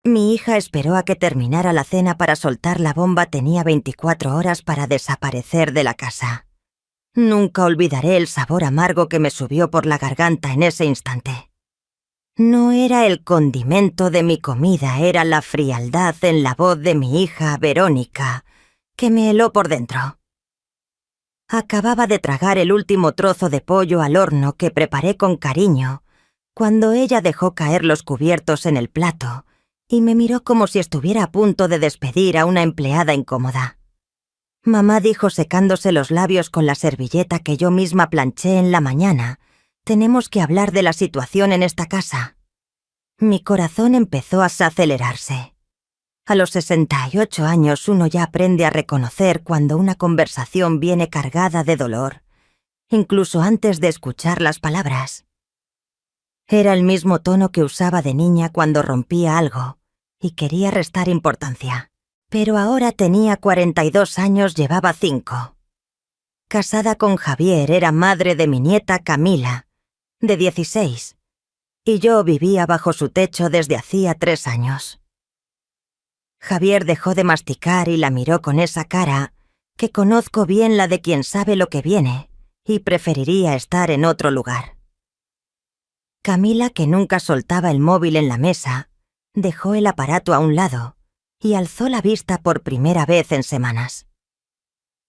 Mi hija esperó a que terminara la cena para soltar la bomba. Tenía 24 horas para desaparecer de la casa. Nunca olvidaré el sabor amargo que me subió por la garganta en ese instante. No era el condimento de mi comida, era la frialdad en la voz de mi hija Verónica, que me heló por dentro. Acababa de tragar el último trozo de pollo al horno que preparé con cariño, cuando ella dejó caer los cubiertos en el plato y me miró como si estuviera a punto de despedir a una empleada incómoda. Mamá dijo secándose los labios con la servilleta que yo misma planché en la mañana: «Tenemos que hablar de la situación en esta casa». Mi corazón empezó a acelerarse. A los 68 años uno ya aprende a reconocer cuando una conversación viene cargada de dolor, incluso antes de escuchar las palabras. Era el mismo tono que usaba de niña cuando rompía algo y quería restar importancia. Pero ahora tenía 42 años, llevaba 5. Casada con Javier, era madre de mi nieta Camila, de 16, y yo vivía bajo su techo desde hacía 3 años. Javier dejó de masticar y la miró con esa cara que conozco bien, la de quien sabe lo que viene y preferiría estar en otro lugar. Camila, que nunca soltaba el móvil en la mesa, dejó el aparato a un lado y alzó la vista por primera vez en semanas.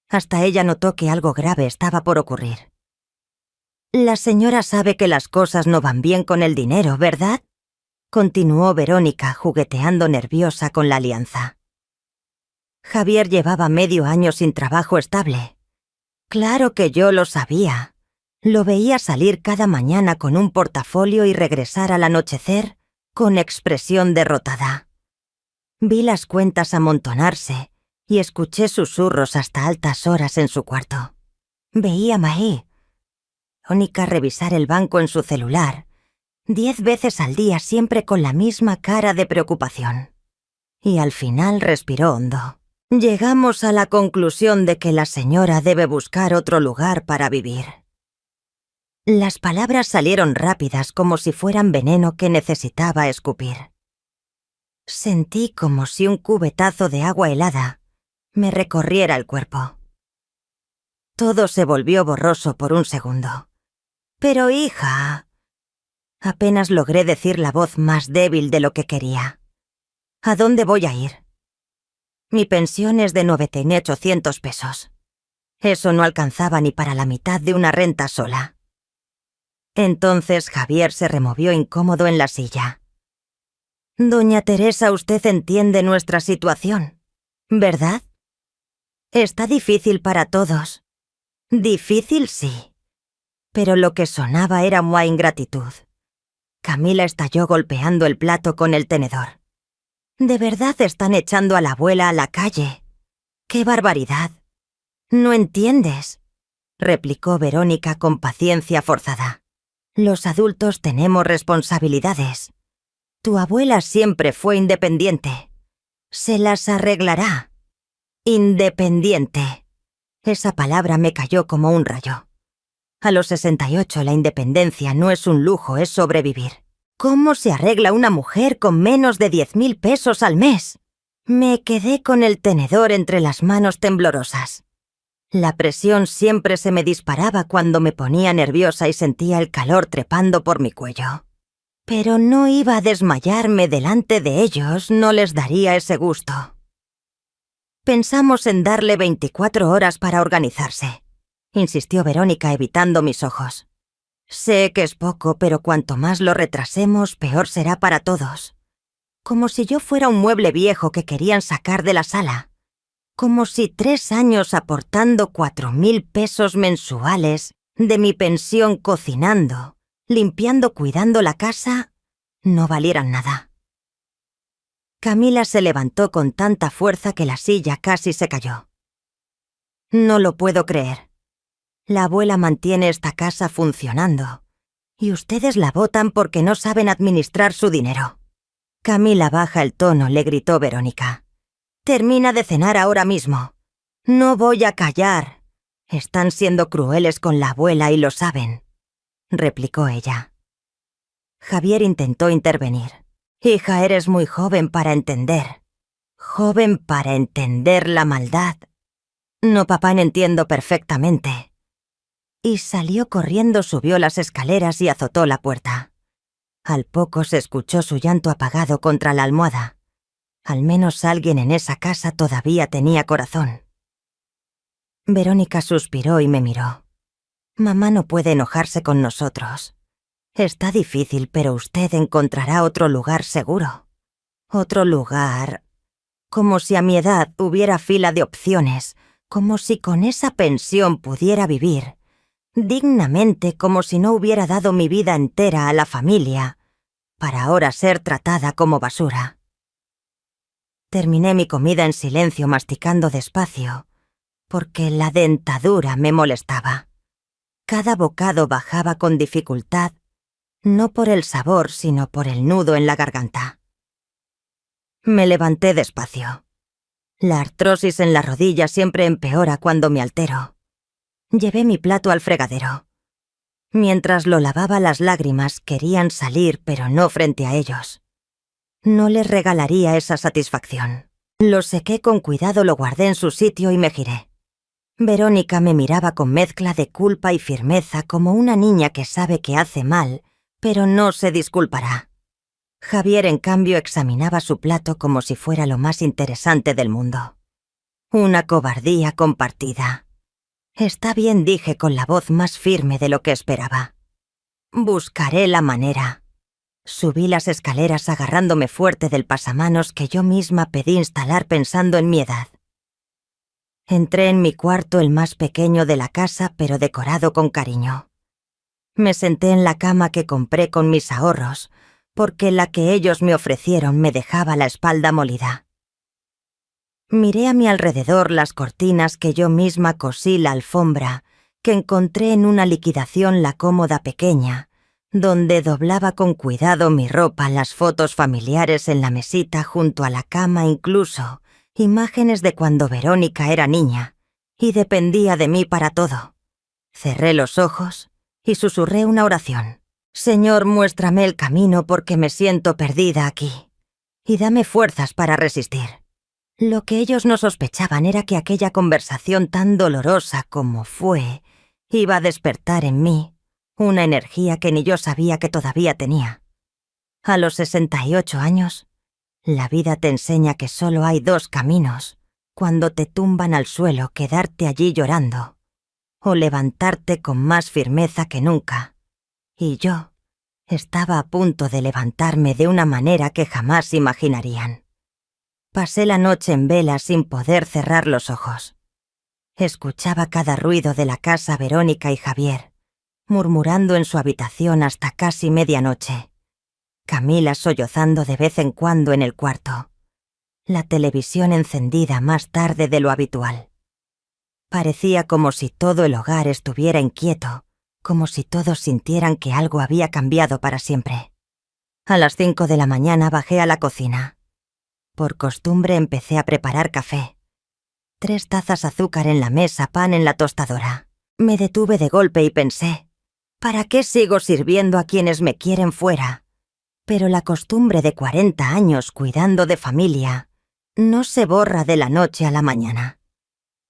Hasta ella notó que algo grave estaba por ocurrir. «La señora sabe que las cosas no van bien con el dinero, ¿verdad?», continuó Verónica, jugueteando nerviosa con la alianza. Javier llevaba medio año sin trabajo estable. Claro que yo lo sabía. Lo veía salir cada mañana con un portafolio y regresar al anochecer con expresión derrotada. Vi las cuentas amontonarse y escuché susurros hasta altas horas en su cuarto. Veía a Verónica revisar el banco en su celular 10 veces al día, siempre con la misma cara de preocupación. Y al final respiró hondo. «Llegamos a la conclusión de que la señora debe buscar otro lugar para vivir». Las palabras salieron rápidas, como si fueran veneno que necesitaba escupir. Sentí como si un cubetazo de agua helada me recorriera el cuerpo. Todo se volvió borroso por un segundo. «Pero hija...». Apenas logré decir la voz más débil de lo que quería. «¿A dónde voy a ir? Mi pensión es de 9.800 pesos. Eso no alcanzaba ni para la mitad de una renta sola». Entonces Javier se removió incómodo en la silla. «Doña Teresa, usted entiende nuestra situación, ¿verdad? Está difícil para todos. Difícil, sí. Pero lo que sonaba era una ingratitud». Camila estalló golpeando el plato con el tenedor. «¿De verdad están echando a la abuela a la calle? ¡Qué barbaridad! No entiendes», replicó Verónica con paciencia forzada. «Los adultos tenemos responsabilidades. Tu abuela siempre fue independiente. Se las arreglará. Independiente». Esa palabra me cayó como un rayo. A los 68 la independencia no es un lujo, es sobrevivir. ¿Cómo se arregla una mujer con menos de 10.000 pesos al mes? Me quedé con el tenedor entre las manos temblorosas. La presión siempre se me disparaba cuando me ponía nerviosa y sentía el calor trepando por mi cuello. Pero no iba a desmayarme delante de ellos, no les daría ese gusto. Pensamos en darle 24 horas para organizarse, insistió Verónica, evitando mis ojos. Sé que es poco, pero cuanto más lo retrasemos, peor será para todos. Como si yo fuera un mueble viejo que querían sacar de la sala. Como si 3 años aportando 4.000 pesos mensuales de mi pensión cocinando, limpiando, cuidando la casa, no valieran nada. Camila se levantó con tanta fuerza que la silla casi se cayó. «No lo puedo creer. La abuela mantiene esta casa funcionando, y ustedes la botan porque no saben administrar su dinero». «Camila, baja el tono», le gritó Verónica. «Termina de cenar ahora mismo». «No voy a callar. Están siendo crueles con la abuela y lo saben», replicó ella. Javier intentó intervenir. Hija, eres muy joven para entender. Joven para entender la maldad. No, papá, no entiendo perfectamente. Y salió corriendo, subió las escaleras y azotó la puerta. Al poco se escuchó su llanto apagado contra la almohada. Al menos alguien en esa casa todavía tenía corazón. Verónica suspiró y me miró. Mamá no puede enojarse con nosotros. Está difícil, pero usted encontrará otro lugar seguro. Otro lugar... Como si a mi edad hubiera fila de opciones, como si con esa pensión pudiera vivir, dignamente, como si no hubiera dado mi vida entera a la familia, para ahora ser tratada como basura. Terminé mi comida en silencio, masticando despacio, porque la dentadura me molestaba. Cada bocado bajaba con dificultad, no por el sabor, sino por el nudo en la garganta. Me levanté despacio. La artrosis en la rodilla siempre empeora cuando me altero. Llevé mi plato al fregadero. Mientras lo lavaba, las lágrimas querían salir, pero no frente a ellos. No les regalaría esa satisfacción. Lo sequé con cuidado, lo guardé en su sitio y me giré. Verónica me miraba con mezcla de culpa y firmeza, como una niña que sabe que hace mal, pero no se disculpará. Javier, en cambio, examinaba su plato como si fuera lo más interesante del mundo. Una cobardía compartida. Está bien, dije con la voz más firme de lo que esperaba. Buscaré la manera. Subí las escaleras agarrándome fuerte del pasamanos que yo misma pedí instalar pensando en mi edad. Entré en mi cuarto, el más pequeño de la casa, pero decorado con cariño. Me senté en la cama que compré con mis ahorros, porque la que ellos me ofrecieron me dejaba la espalda molida. Miré a mi alrededor las cortinas que yo misma cosí, la alfombra, que encontré en una liquidación, la cómoda pequeña, donde doblaba con cuidado mi ropa, las fotos familiares en la mesita junto a la cama, incluso imágenes de cuando Verónica era niña y dependía de mí para todo. Cerré los ojos y susurré una oración. Señor, muéstrame el camino porque me siento perdida aquí, y dame fuerzas para resistir. Lo que ellos no sospechaban era que aquella conversación tan dolorosa como fue, iba a despertar en mí una energía que ni yo sabía que todavía tenía. A los 68 años, la vida te enseña que solo hay dos caminos: cuando te tumban al suelo, quedarte allí llorando, o levantarte con más firmeza que nunca. Y yo estaba a punto de levantarme de una manera que jamás imaginarían. Pasé la noche en vela sin poder cerrar los ojos. Escuchaba cada ruido de la casa, Verónica y Javier, murmurando en su habitación hasta casi medianoche. Camila sollozando de vez en cuando en el cuarto. La televisión encendida más tarde de lo habitual. Parecía como si todo el hogar estuviera inquieto, como si todos sintieran que algo había cambiado para siempre. A las 5 de la mañana bajé a la cocina. Por costumbre empecé a preparar café. 3 tazas azúcar en la mesa, pan en la tostadora. Me detuve de golpe y pensé, ¿para qué sigo sirviendo a quienes me quieren fuera? Pero la costumbre de 40 años cuidando de familia no se borra de la noche a la mañana.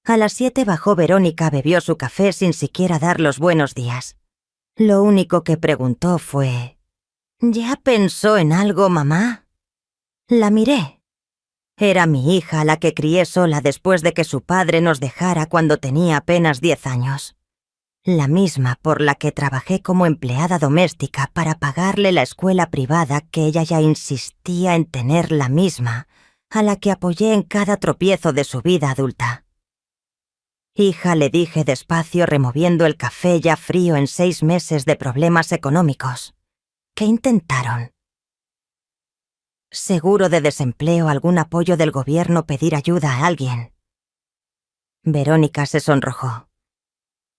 A las 7 bajó Verónica, bebió su café sin siquiera dar los buenos días. Lo único que preguntó fue, ¿ya pensó en algo, mamá? La miré. Era mi hija, la que crié sola después de que su padre nos dejara cuando tenía apenas 10 años. La misma por la que trabajé como empleada doméstica para pagarle la escuela privada que ella ya insistía en tener, la misma a la que apoyé en cada tropiezo de su vida adulta. Hija, le dije despacio, removiendo el café ya frío en 6 meses de problemas económicos. ¿Qué intentaron? Seguro de desempleo, algún apoyo del gobierno, pedir ayuda a alguien. Verónica se sonrojó.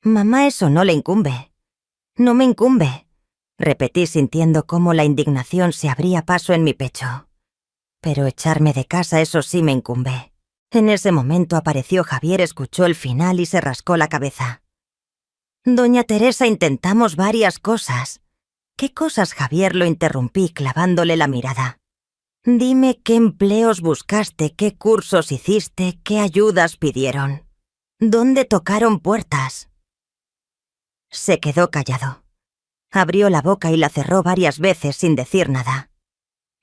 Mamá, eso no le incumbe. No me incumbe, repetí sintiendo cómo la indignación se abría paso en mi pecho. Pero echarme de casa, eso sí me incumbe. En ese momento apareció Javier, escuchó el final y se rascó la cabeza. Doña Teresa, intentamos varias cosas. ¿Qué cosas, Javier? Lo interrumpí clavándole la mirada. Dime qué empleos buscaste, qué cursos hiciste, qué ayudas pidieron. ¿Dónde tocaron puertas? Se quedó callado. Abrió la boca y la cerró varias veces sin decir nada.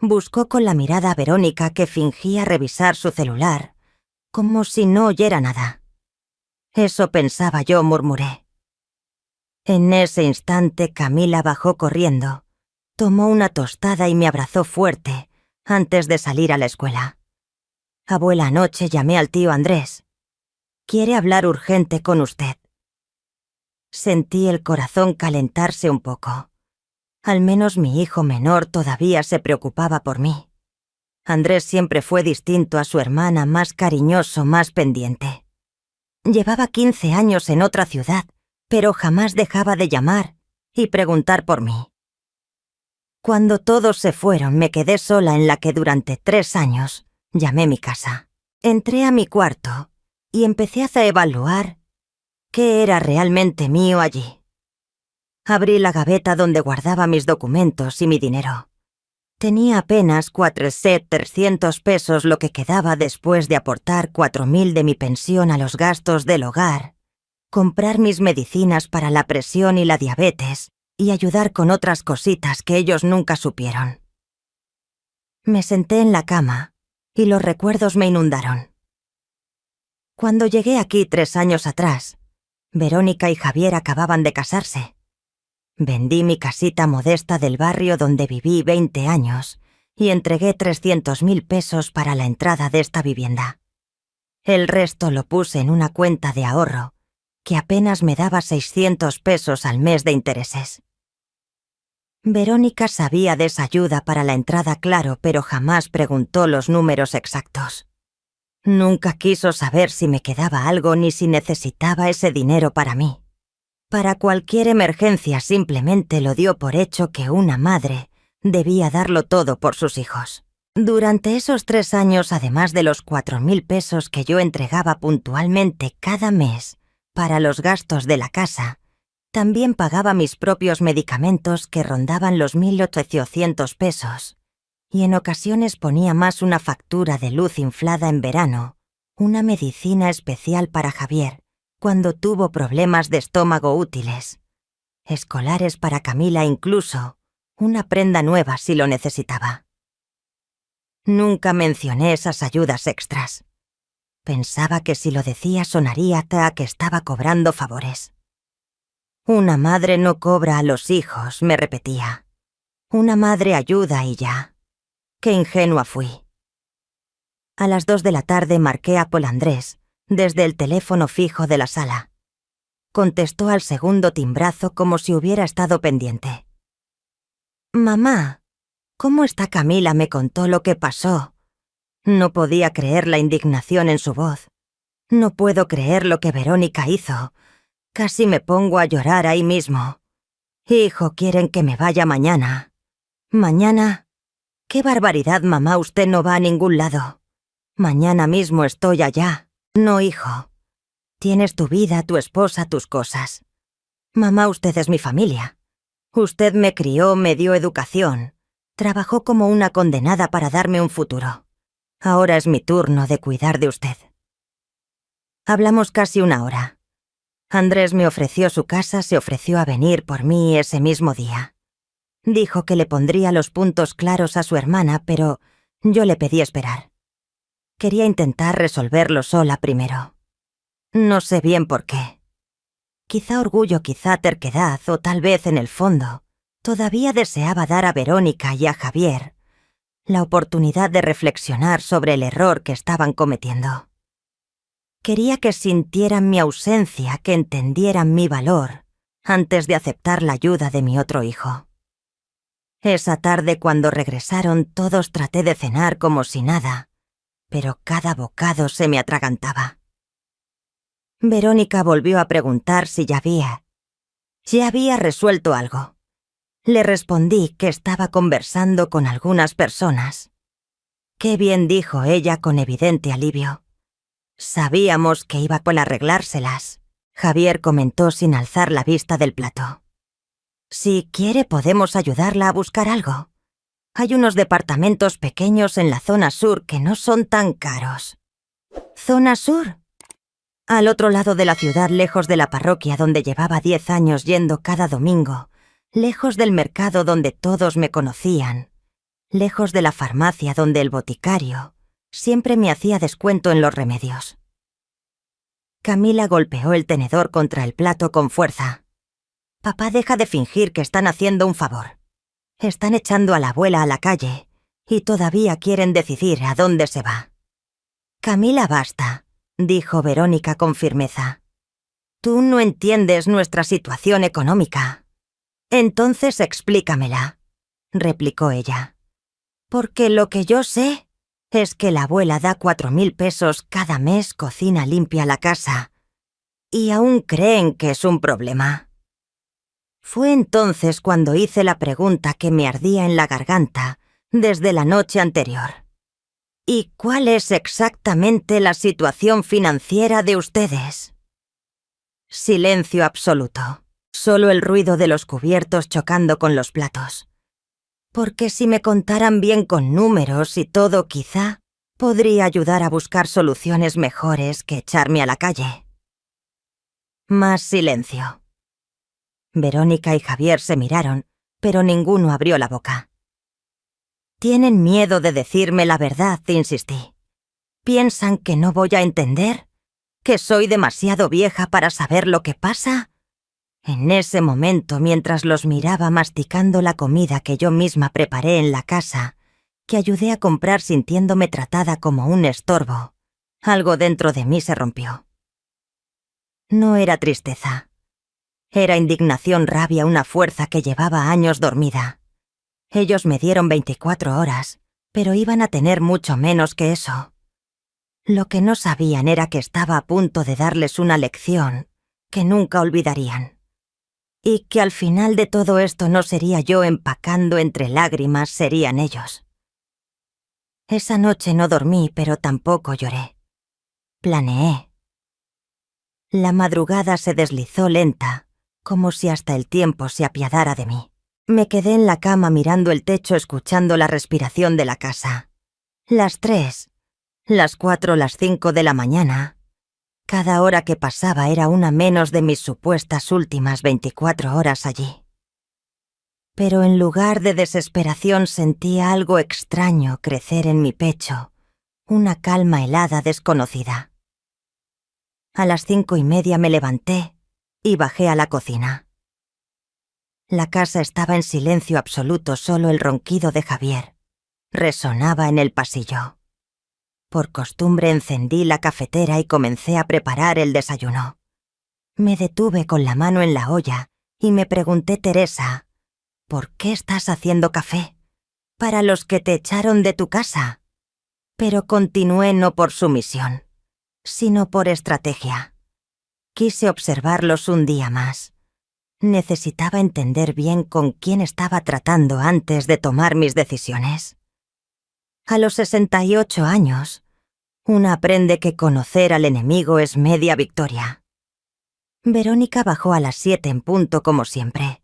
Buscó con la mirada a Verónica, que fingía revisar su celular, como si no oyera nada. Eso pensaba yo, murmuré. En ese instante Camila bajó corriendo, tomó una tostada y me abrazó fuerte antes de salir a la escuela. Abuela, anoche llamé al tío Andrés. Quiere hablar urgente con usted. Sentí el corazón calentarse un poco. Al menos mi hijo menor todavía se preocupaba por mí. Andrés siempre fue distinto a su hermana, más cariñoso, más pendiente. Llevaba 15 años en otra ciudad, pero jamás dejaba de llamar y preguntar por mí. Cuando todos se fueron, me quedé sola en la que durante 3 años llamé mi casa. Entré a mi cuarto y empecé a evaluar qué era realmente mío allí. Abrí la gaveta donde guardaba mis documentos y mi dinero. Tenía apenas 4.300 pesos, lo que quedaba después de aportar 4.000 de mi pensión a los gastos del hogar, comprar mis medicinas para la presión y la diabetes y ayudar con otras cositas que ellos nunca supieron. Me senté en la cama y los recuerdos me inundaron. Cuando llegué aquí 3 años atrás, Verónica y Javier acababan de casarse. Vendí mi casita modesta del barrio donde viví 20 años y entregué 300.000 pesos para la entrada de esta vivienda. El resto lo puse en una cuenta de ahorro que apenas me daba 600 pesos al mes de intereses. Verónica sabía de esa ayuda para la entrada, claro, pero jamás preguntó los números exactos. Nunca quiso saber si me quedaba algo ni si necesitaba ese dinero para mí. Para cualquier emergencia simplemente lo dio por hecho que una madre debía darlo todo por sus hijos. Durante esos 3 años, además de los 4.000 pesos que yo entregaba puntualmente cada mes para los gastos de la casa, también pagaba mis propios medicamentos, que rondaban los 1.800 pesos, y en ocasiones ponía más una factura de luz inflada en verano, una medicina especial para Javier cuando tuvo problemas de estómago útiles, escolares para Camila, incluso una prenda nueva si lo necesitaba. Nunca mencioné esas ayudas extras. Pensaba que si lo decía sonaría a que estaba cobrando favores. Una madre no cobra a los hijos, me repetía. Una madre ayuda y ya. Qué ingenua fui. A las 2 de la tarde marqué a Paul Andrés desde el teléfono fijo de la sala. Contestó al segundo timbrazo como si hubiera estado pendiente. «Mamá, ¿cómo está Camila?», me contó lo que pasó. No podía creer la indignación en su voz. No puedo creer lo que Verónica hizo. Casi me pongo a llorar ahí mismo. Hijo, quieren que me vaya mañana. ¿Mañana? ¡Qué barbaridad, mamá! Usted no va a ningún lado. Mañana mismo estoy allá. No, hijo. Tienes tu vida, tu esposa, tus cosas. Mamá, usted es mi familia. Usted me crió, me dio educación. Trabajó como una condenada para darme un futuro. Ahora es mi turno de cuidar de usted. Hablamos casi 1 hora. Andrés me ofreció su casa, se ofreció a venir por mí ese mismo día. Dijo que le pondría los puntos claros a su hermana, pero yo le pedí esperar. Quería intentar resolverlo sola primero. No sé bien por qué. Quizá orgullo, quizá terquedad, o tal vez en el fondo todavía deseaba dar a Verónica y a Javier la oportunidad de reflexionar sobre el error que estaban cometiendo. Quería que sintieran mi ausencia, que entendieran mi valor antes de aceptar la ayuda de mi otro hijo. Esa tarde, cuando regresaron todos, traté de cenar como si nada, pero cada bocado se me atragantaba. Verónica volvió a preguntar si ya había resuelto algo. Le respondí que estaba conversando con algunas personas. Qué bien, dijo ella con evidente alivio. Sabíamos que iba por arreglárselas, Javier comentó sin alzar la vista del plato. Si quiere podemos ayudarla a buscar algo. Hay unos departamentos pequeños en la zona sur que no son tan caros. ¿Zona sur? Al otro lado de la ciudad, lejos de la parroquia donde llevaba 10 años yendo cada domingo, lejos del mercado donde todos me conocían, lejos de la farmacia donde el boticario siempre me hacía descuento en los remedios. Camila golpeó el tenedor contra el plato con fuerza. Papá, deja de fingir que están haciendo un favor. Están echando a la abuela a la calle y todavía quieren decidir a dónde se va. Camila, basta, dijo Verónica con firmeza. Tú no entiendes nuestra situación económica. Entonces explícamela, replicó ella. Porque lo que yo sé es que la abuela da 4.000 pesos cada mes, cocina limpia la casa. Y aún creen que es un problema. Fue entonces cuando hice la pregunta que me ardía en la garganta desde la noche anterior. ¿Y cuál es exactamente la situación financiera de ustedes? Silencio absoluto. Solo el ruido de los cubiertos chocando con los platos. Porque si me contaran bien con números y todo, quizá podría ayudar a buscar soluciones mejores que echarme a la calle. Más silencio. Verónica y Javier se miraron, pero ninguno abrió la boca. Tienen miedo de decirme la verdad, insistí. ¿Piensan que no voy a entender? ¿Que soy demasiado vieja para saber lo que pasa? En ese momento, mientras los miraba masticando la comida que yo misma preparé en la casa, que ayudé a comprar sintiéndome tratada como un estorbo, algo dentro de mí se rompió. No era tristeza. Era indignación, rabia, una fuerza que llevaba años dormida. Ellos me dieron 24 horas, pero iban a tener mucho menos que eso. Lo que no sabían era que estaba a punto de darles una lección que nunca olvidarían. Y que al final de todo esto no sería yo empacando entre lágrimas, serían ellos. Esa noche no dormí, pero tampoco lloré. Planeé. La madrugada se deslizó lenta, como si hasta el tiempo se apiadara de mí. Me quedé en la cama mirando el techo, escuchando la respiración de la casa. Las 3, las 4, las 5 de la mañana. Cada hora que pasaba era una menos de mis supuestas últimas 24 horas allí. Pero en lugar de desesperación sentía algo extraño crecer en mi pecho, una calma helada desconocida. A las 5:30 me levanté y bajé a la cocina. La casa estaba en silencio absoluto, solo el ronquido de Javier resonaba en el pasillo. Por costumbre encendí la cafetera y comencé a preparar el desayuno. Me detuve con la mano en la olla y me pregunté, Teresa, ¿por qué estás haciendo café? ¿Para los que te echaron de tu casa? Pero continué no por sumisión, sino por estrategia. Quise observarlos un día más. Necesitaba entender bien con quién estaba tratando antes de tomar mis decisiones. A los 68 años, una aprende que conocer al enemigo es media victoria. Verónica bajó a las 7 en punto como siempre.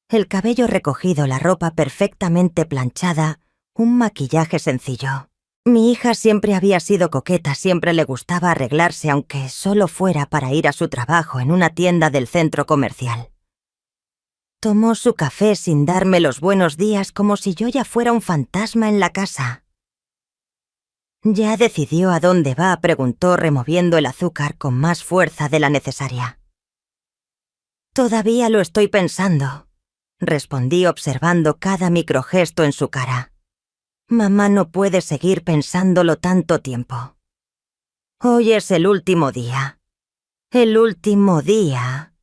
El cabello recogido, la ropa perfectamente planchada, un maquillaje sencillo. Mi hija siempre había sido coqueta, siempre le gustaba arreglarse, aunque solo fuera para ir a su trabajo en una tienda del centro comercial. Tomó su café sin darme los buenos días, como si yo ya fuera un fantasma en la casa. ¿Ya decidió a dónde va?, preguntó removiendo el azúcar con más fuerza de la necesaria. Todavía lo estoy pensando, respondí observando cada microgesto en su cara. Mamá no puede seguir pensándolo tanto tiempo. Hoy es el último día. El último día.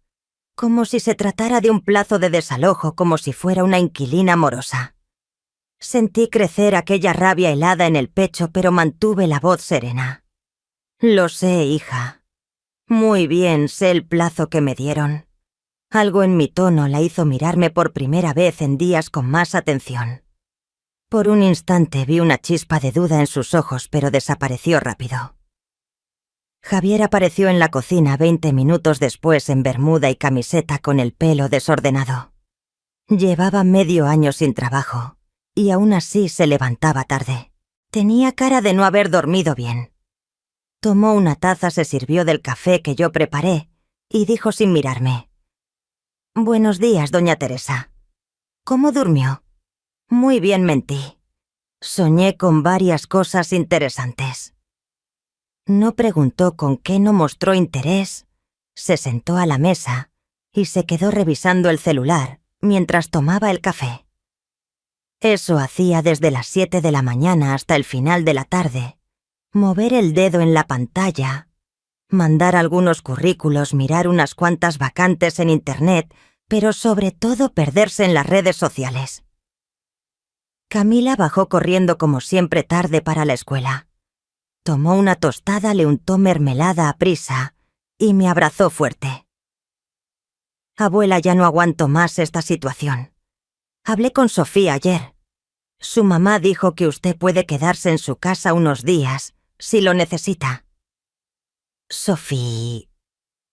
Como si se tratara de un plazo de desalojo, como si fuera una inquilina morosa. Sentí crecer aquella rabia helada en el pecho, pero mantuve la voz serena. Lo sé, hija. Muy bien, sé el plazo que me dieron. Algo en mi tono la hizo mirarme por primera vez en días con más atención. Por un instante vi una chispa de duda en sus ojos, pero desapareció rápido. Javier apareció en la cocina 20 minutos después en bermuda y camiseta con el pelo desordenado. Llevaba medio año sin trabajo y aún así se levantaba tarde. Tenía cara de no haber dormido bien. Tomó una taza, se sirvió del café que yo preparé y dijo sin mirarme: «Buenos días, doña Teresa. ¿Cómo durmió?» «Muy bien, mentí. Soñé con varias cosas interesantes». No preguntó con qué, no mostró interés. Se sentó a la mesa y se quedó revisando el celular mientras tomaba el café. Eso hacía desde las 7 de la mañana hasta el final de la tarde. Mover el dedo en la pantalla, mandar algunos currículos, mirar unas cuantas vacantes en Internet, pero sobre todo perderse en las redes sociales. Camila bajó corriendo como siempre tarde para la escuela. Tomó una tostada, le untó mermelada a prisa y me abrazó fuerte. «Abuela, ya no aguanto más esta situación. Hablé con Sofía ayer. Su mamá dijo que usted puede quedarse en su casa unos días, si lo necesita». Sofía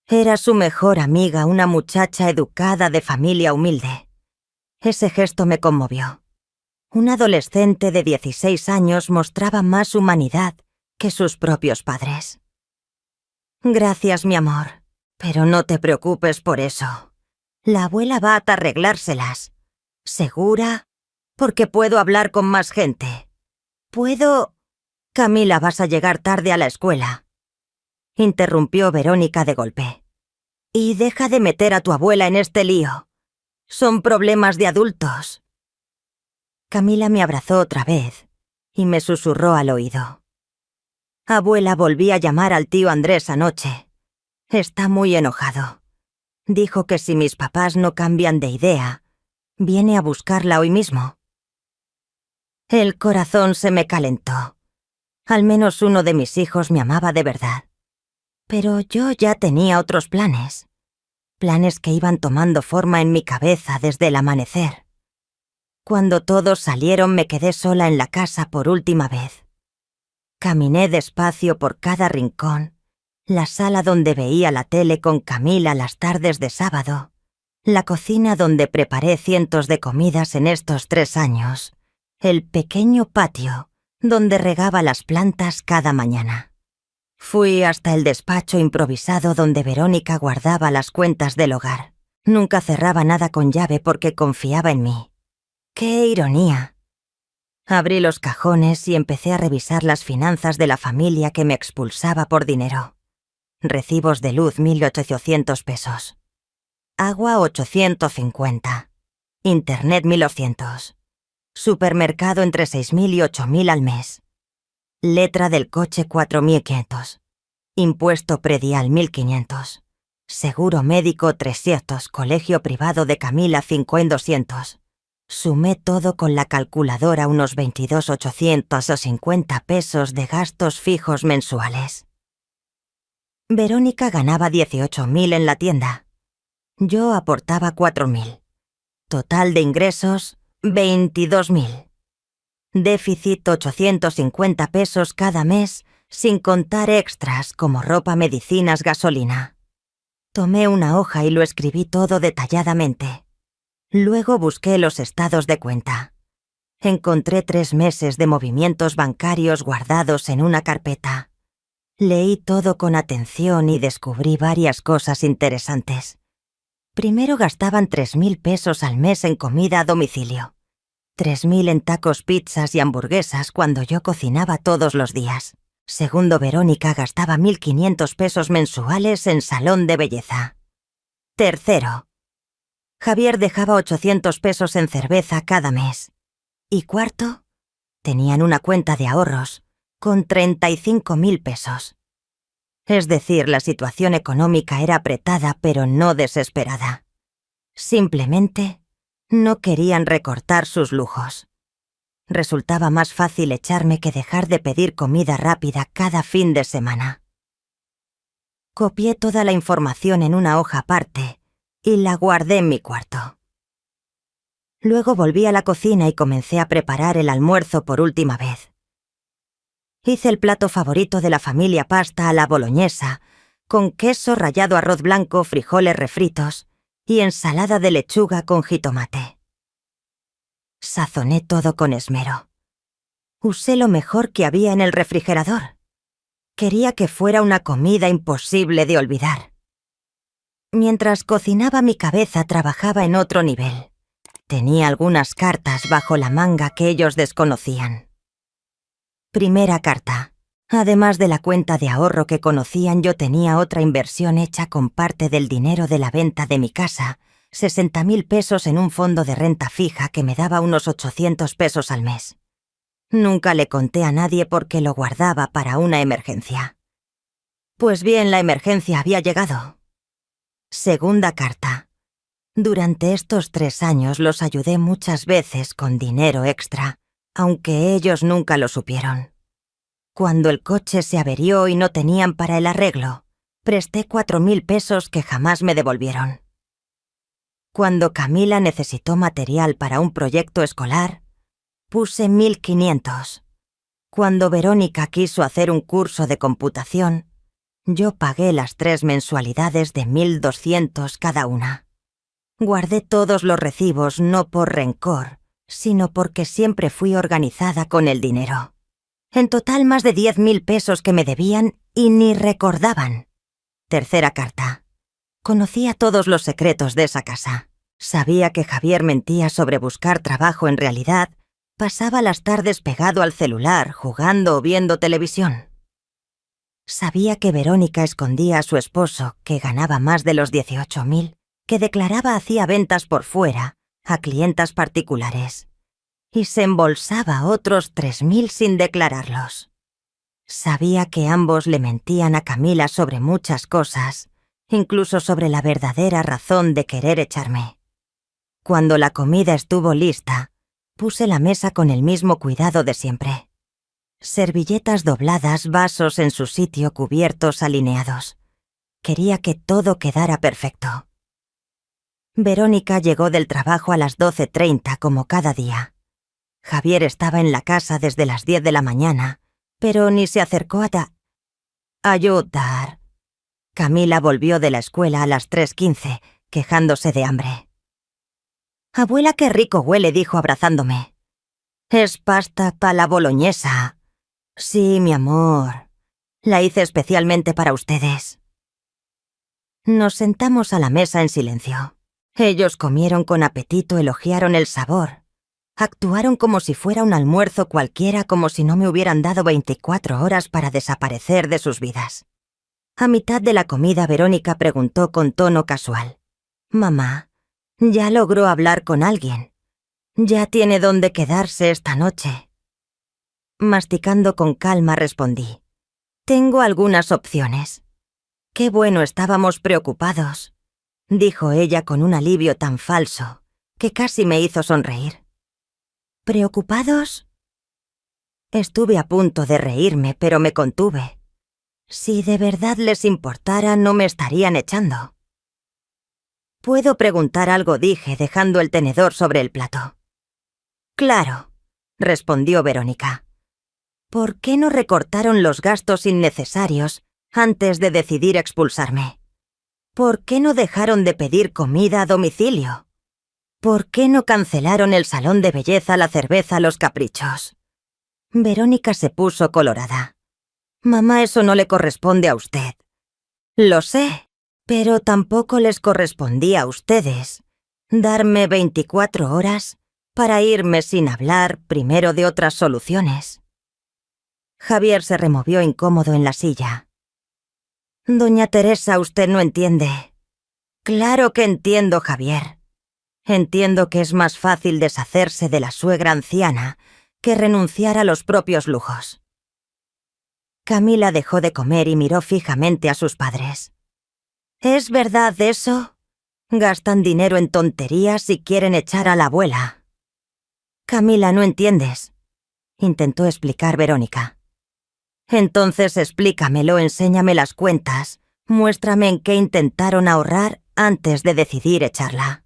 era su mejor amiga, una muchacha educada de familia humilde. Ese gesto me conmovió. Un adolescente de 16 años mostraba más humanidad que sus propios padres. «Gracias, mi amor, pero no te preocupes por eso. La abuela va a arreglárselas. ¿Segura? Porque puedo hablar con más gente. Puedo...» «Camila, vas a llegar tarde a la escuela», interrumpió Verónica de golpe. «Y deja de meter a tu abuela en este lío. Son problemas de adultos». Camila me abrazó otra vez y me susurró al oído: «Abuela, volví a llamar al tío Andrés anoche. Está muy enojado. Dijo que si mis papás no cambian de idea, viene a buscarla hoy mismo». El corazón se me calentó. Al menos uno de mis hijos me amaba de verdad. Pero yo ya tenía otros planes. Planes que iban tomando forma en mi cabeza desde el amanecer. Cuando todos salieron, me quedé sola en la casa por última vez. Caminé despacio por cada rincón, la sala donde veía la tele con Camila las tardes de sábado, la cocina donde preparé cientos de comidas en estos 3 años, el pequeño patio donde regaba las plantas cada mañana. Fui hasta el despacho improvisado donde Verónica guardaba las cuentas del hogar. Nunca cerraba nada con llave porque confiaba en mí. ¡Qué ironía! Abrí los cajones y empecé a revisar las finanzas de la familia que me expulsaba por dinero. Recibos de luz, 1.800 pesos. Agua, 850. Internet, 1.200. Supermercado, entre 6.000 y 8.000 al mes. Letra del coche, 4.500. Impuesto predial, 1.500. Seguro médico, 300. Colegio privado de Camila, 5.200. Sumé todo con la calculadora, unos 22.850 pesos de gastos fijos mensuales. Verónica ganaba 18.000 en la tienda. Yo aportaba 4.000. Total de ingresos, 22.000. Déficit, 850 pesos cada mes, sin contar extras como ropa, medicinas, gasolina. Tomé una hoja y lo escribí todo detalladamente. Luego busqué los estados de cuenta. Encontré 3 meses de movimientos bancarios guardados en una carpeta. Leí todo con atención y descubrí varias cosas interesantes. Primero, gastaban 3.000 pesos al mes en comida a domicilio. 3.000 en tacos, pizzas y hamburguesas cuando yo cocinaba todos los días. Segundo, Verónica gastaba 1.500 pesos mensuales en salón de belleza. Tercero, Javier dejaba 800 pesos en cerveza cada mes. Y cuarto, tenían una cuenta de ahorros con 35.000 pesos. Es decir, la situación económica era apretada pero no desesperada. Simplemente no querían recortar sus lujos. Resultaba más fácil echarme que dejar de pedir comida rápida cada fin de semana. Copié toda la información en una hoja aparte y la guardé en mi cuarto. Luego volví a la cocina y comencé a preparar el almuerzo por última vez. Hice el plato favorito de la familia, pasta a la boloñesa, con queso rallado, arroz blanco, frijoles refritos y ensalada de lechuga con jitomate. Sazoné todo con esmero. Usé lo mejor que había en el refrigerador. Quería que fuera una comida imposible de olvidar. Mientras cocinaba, mi cabeza trabajaba en otro nivel. Tenía algunas cartas bajo la manga que ellos desconocían. Primera carta. Además de la cuenta de ahorro que conocían, yo tenía otra inversión hecha con parte del dinero de la venta de mi casa, 60.000 pesos en un fondo de renta fija que me daba unos 800 pesos al mes. Nunca le conté a nadie porque lo guardaba para una emergencia. Pues bien, la emergencia había llegado. Segunda carta. Durante estos 3 años los ayudé muchas veces con dinero extra, aunque ellos nunca lo supieron. Cuando el coche se averió y no tenían para el arreglo, presté 4.000 pesos que jamás me devolvieron. Cuando Camila necesitó material para un proyecto escolar, puse 1.500. Cuando Verónica quiso hacer un curso de computación, yo pagué las 3 mensualidades de 1.200 cada una. Guardé todos los recibos no por rencor, sino porque siempre fui organizada con el dinero. En total más de 10.000 pesos que me debían y ni recordaban. Tercera carta. Conocía todos los secretos de esa casa. Sabía que Javier mentía sobre buscar trabajo. En realidad, pasaba las tardes pegado al celular, jugando o viendo televisión. Sabía que Verónica escondía a su esposo, que ganaba más de los 18.000, que declaraba hacía ventas por fuera, a clientas particulares, y se embolsaba otros 3.000 sin declararlos. Sabía que ambos le mentían a Camila sobre muchas cosas, incluso sobre la verdadera razón de querer echarme. Cuando la comida estuvo lista, puse la mesa con el mismo cuidado de siempre. Servilletas dobladas, vasos en su sitio, cubiertos alineados. Quería que todo quedara perfecto. Verónica llegó del trabajo a las 12:30 como cada día. Javier estaba en la casa desde las 10 de la mañana, pero ni se acercó a ayudar. Camila volvió de la escuela a las 3:15, quejándose de hambre. «Abuela, qué rico huele», dijo abrazándome. «Es pasta para la boloñesa». «Sí, mi amor. La hice especialmente para ustedes». Nos sentamos a la mesa en silencio. Ellos comieron con apetito, elogiaron el sabor. Actuaron como si fuera un almuerzo cualquiera, como si no me hubieran dado 24 horas para desaparecer de sus vidas. A mitad de la comida, Verónica preguntó con tono casual: «Mamá, ¿ya logró hablar con alguien? ¿Ya tiene dónde quedarse esta noche?» Masticando con calma respondí: «Tengo algunas opciones». «Qué bueno, estábamos preocupados», dijo ella con un alivio tan falso que casi me hizo sonreír. «¿Preocupados?» Estuve a punto de reírme, pero me contuve. Si de verdad les importara, no me estarían echando. «¿Puedo preguntar algo?», dije, dejando el tenedor sobre el plato. «Claro», respondió Verónica. «¿Por qué no recortaron los gastos innecesarios antes de decidir expulsarme? ¿Por qué no dejaron de pedir comida a domicilio? ¿Por qué no cancelaron el salón de belleza, la cerveza, los caprichos?» Verónica se puso colorada. «Mamá, eso no le corresponde a usted». «Lo sé, pero tampoco les correspondía a ustedes darme 24 horas para irme sin hablar primero de otras soluciones». Javier se removió incómodo en la silla. «Doña Teresa, usted no entiende». «Claro que entiendo, Javier. Entiendo que es más fácil deshacerse de la suegra anciana que renunciar a los propios lujos». Camila dejó de comer y miró fijamente a sus padres. «¿Es verdad eso? Gastan dinero en tonterías y quieren echar a la abuela». «Camila, no entiendes», intentó explicar Verónica. «Entonces explícamelo, enséñame las cuentas, muéstrame en qué intentaron ahorrar antes de decidir echarla».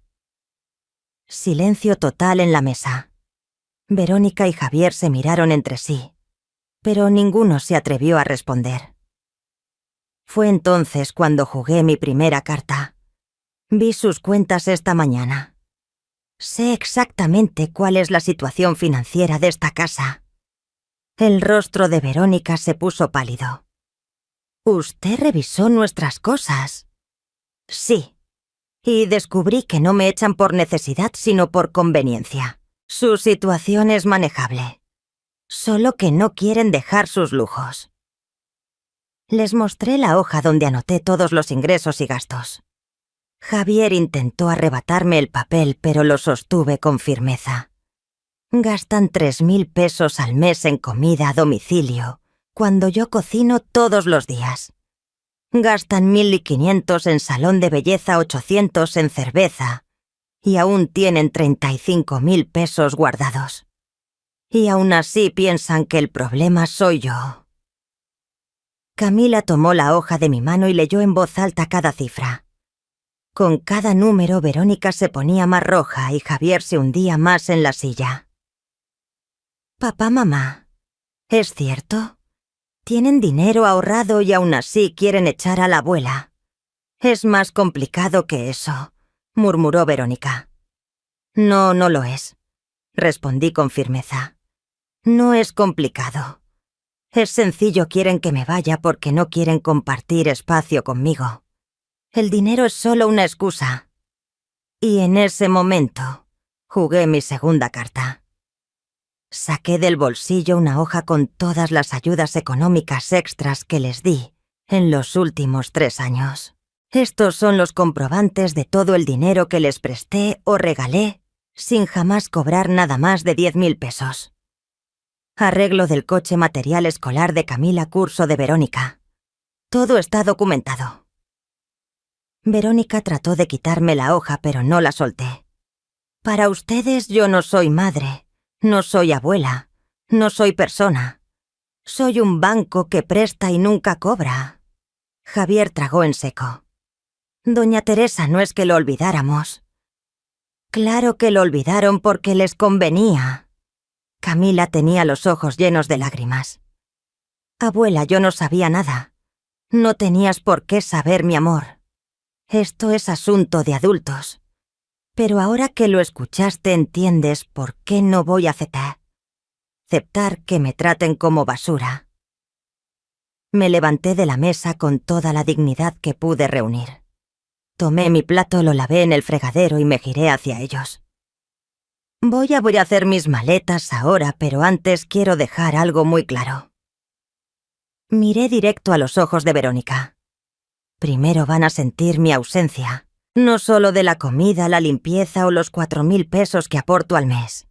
Silencio total en la mesa. Verónica y Javier se miraron entre sí, pero ninguno se atrevió a responder. Fue entonces cuando jugué mi primera carta. Vi sus cuentas esta mañana. Sé exactamente cuál es la situación financiera de esta casa. El rostro de Verónica se puso pálido. ¿Usted revisó nuestras cosas? Sí. Y descubrí que no me echan por necesidad, sino por conveniencia. Su situación es manejable. Solo que no quieren dejar sus lujos. Les mostré la hoja donde anoté todos los ingresos y gastos. Javier intentó arrebatarme el papel, pero lo sostuve con firmeza. Gastan 3.000 pesos al mes en comida a domicilio, cuando yo cocino todos los días. Gastan 1.500 en salón de belleza, 800 en cerveza, y aún tienen 35.000 pesos guardados. Y aún así piensan que el problema soy yo. Camila tomó la hoja de mi mano y leyó en voz alta cada cifra. Con cada número, Verónica se ponía más roja y Javier se hundía más en la silla. Papá, mamá, ¿es cierto? Tienen dinero ahorrado y aún así quieren echar a la abuela. Es más complicado que eso, murmuró Verónica. No, no lo es, respondí con firmeza. No es complicado. Es sencillo, quieren que me vaya porque no quieren compartir espacio conmigo. El dinero es solo una excusa. Y en ese momento, jugué mi segunda carta. Saqué del bolsillo una hoja con todas las ayudas económicas extras que les di en los últimos 3 años. Estos son los comprobantes de todo el dinero que les presté o regalé sin jamás cobrar nada más de 10.000 pesos. Arreglo del coche, material escolar de Camila, curso de Verónica. Todo está documentado. Verónica trató de quitarme la hoja, pero no la solté. Para ustedes yo no soy madre, no soy abuela, no soy persona. Soy un banco que presta y nunca cobra. Javier tragó en seco. Doña Teresa, no es que lo olvidáramos. Claro que lo olvidaron porque les convenía. Camila tenía los ojos llenos de lágrimas. Abuela, yo no sabía nada. No tenías por qué saber, mi amor. Esto es asunto de adultos. Pero ahora que lo escuchaste entiendes por qué no voy a aceptar que me traten como basura. Me levanté de la mesa con toda la dignidad que pude reunir. Tomé mi plato, lo lavé en el fregadero y me giré hacia ellos. Voy a hacer mis maletas ahora, pero antes quiero dejar algo muy claro. Miré directo a los ojos de Verónica. Primero van a sentir mi ausencia, no solo de la comida, la limpieza o los 4.000 pesos que aporto al mes.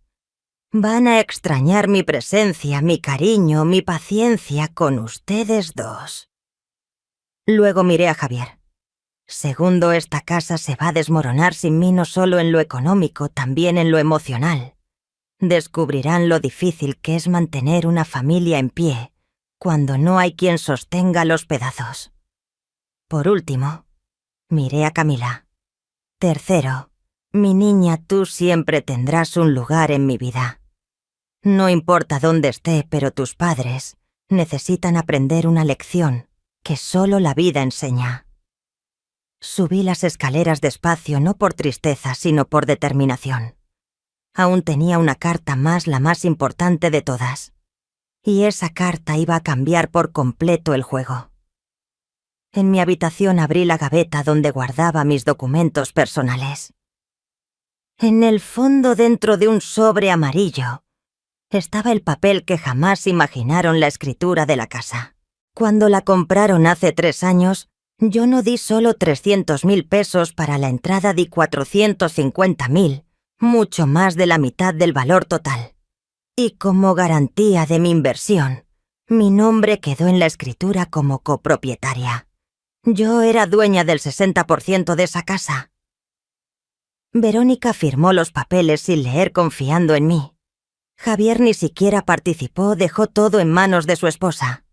Van a extrañar mi presencia, mi cariño, mi paciencia con ustedes dos. Luego miré a Javier. Segundo, esta casa se va a desmoronar sin mí, no solo en lo económico, también en lo emocional. Descubrirán lo difícil que es mantener una familia en pie cuando no hay quien sostenga los pedazos. Por último, miré a Camila. Tercero, mi niña, tú siempre tendrás un lugar en mi vida. No importa dónde esté, pero tus padres necesitan aprender una lección que solo la vida enseña. Subí las escaleras despacio, no por tristeza, sino por determinación. Aún tenía una carta más, la más importante de todas. Y esa carta iba a cambiar por completo el juego. En mi habitación abrí la gaveta donde guardaba mis documentos personales. En el fondo, dentro de un sobre amarillo, estaba el papel que jamás imaginaron la escritura de la casa. Cuando la compraron hace 3 años, yo no di solo 300.000 pesos para la entrada, di 450.000, mucho más de la mitad del valor total. Y como garantía de mi inversión, mi nombre quedó en la escritura como copropietaria. Yo era dueña del 60% de esa casa. Verónica firmó los papeles sin leer, confiando en mí. Javier ni siquiera participó, dejó todo en manos de su esposa.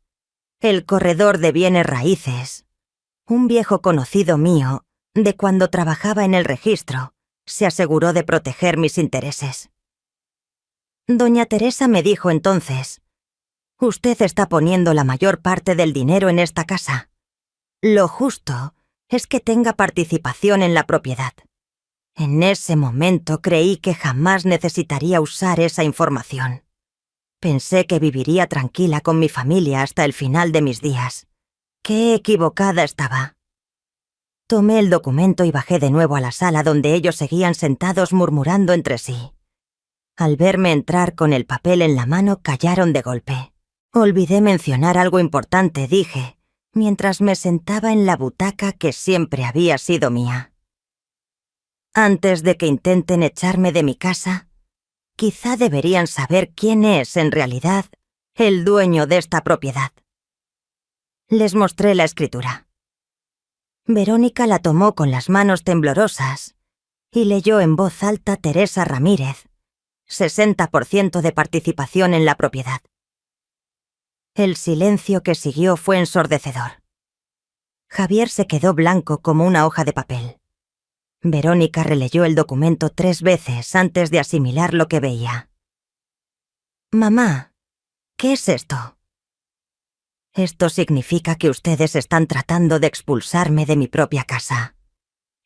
El corredor de bienes raíces, un viejo conocido mío, de cuando trabajaba en el registro, se aseguró de proteger mis intereses. Doña Teresa me dijo entonces: «Usted está poniendo la mayor parte del dinero en esta casa. Lo justo es que tenga participación en la propiedad». En ese momento creí que jamás necesitaría usar esa información. Pensé que viviría tranquila con mi familia hasta el final de mis días. ¡Qué equivocada estaba! Tomé el documento y bajé de nuevo a la sala donde ellos seguían sentados murmurando entre sí. Al verme entrar con el papel en la mano, callaron de golpe. Olvidé mencionar algo importante, dije, mientras me sentaba en la butaca que siempre había sido mía. Antes de que intenten echarme de mi casa, quizá deberían saber quién es, en realidad, el dueño de esta propiedad. Les mostré la escritura. Verónica la tomó con las manos temblorosas y leyó en voz alta Teresa Ramírez, 60% de participación en la propiedad. El silencio que siguió fue ensordecedor. Javier se quedó blanco como una hoja de papel. Verónica releyó el documento 3 veces antes de asimilar lo que veía. «Mamá, ¿qué es esto?» «Esto significa que ustedes están tratando de expulsarme de mi propia casa»,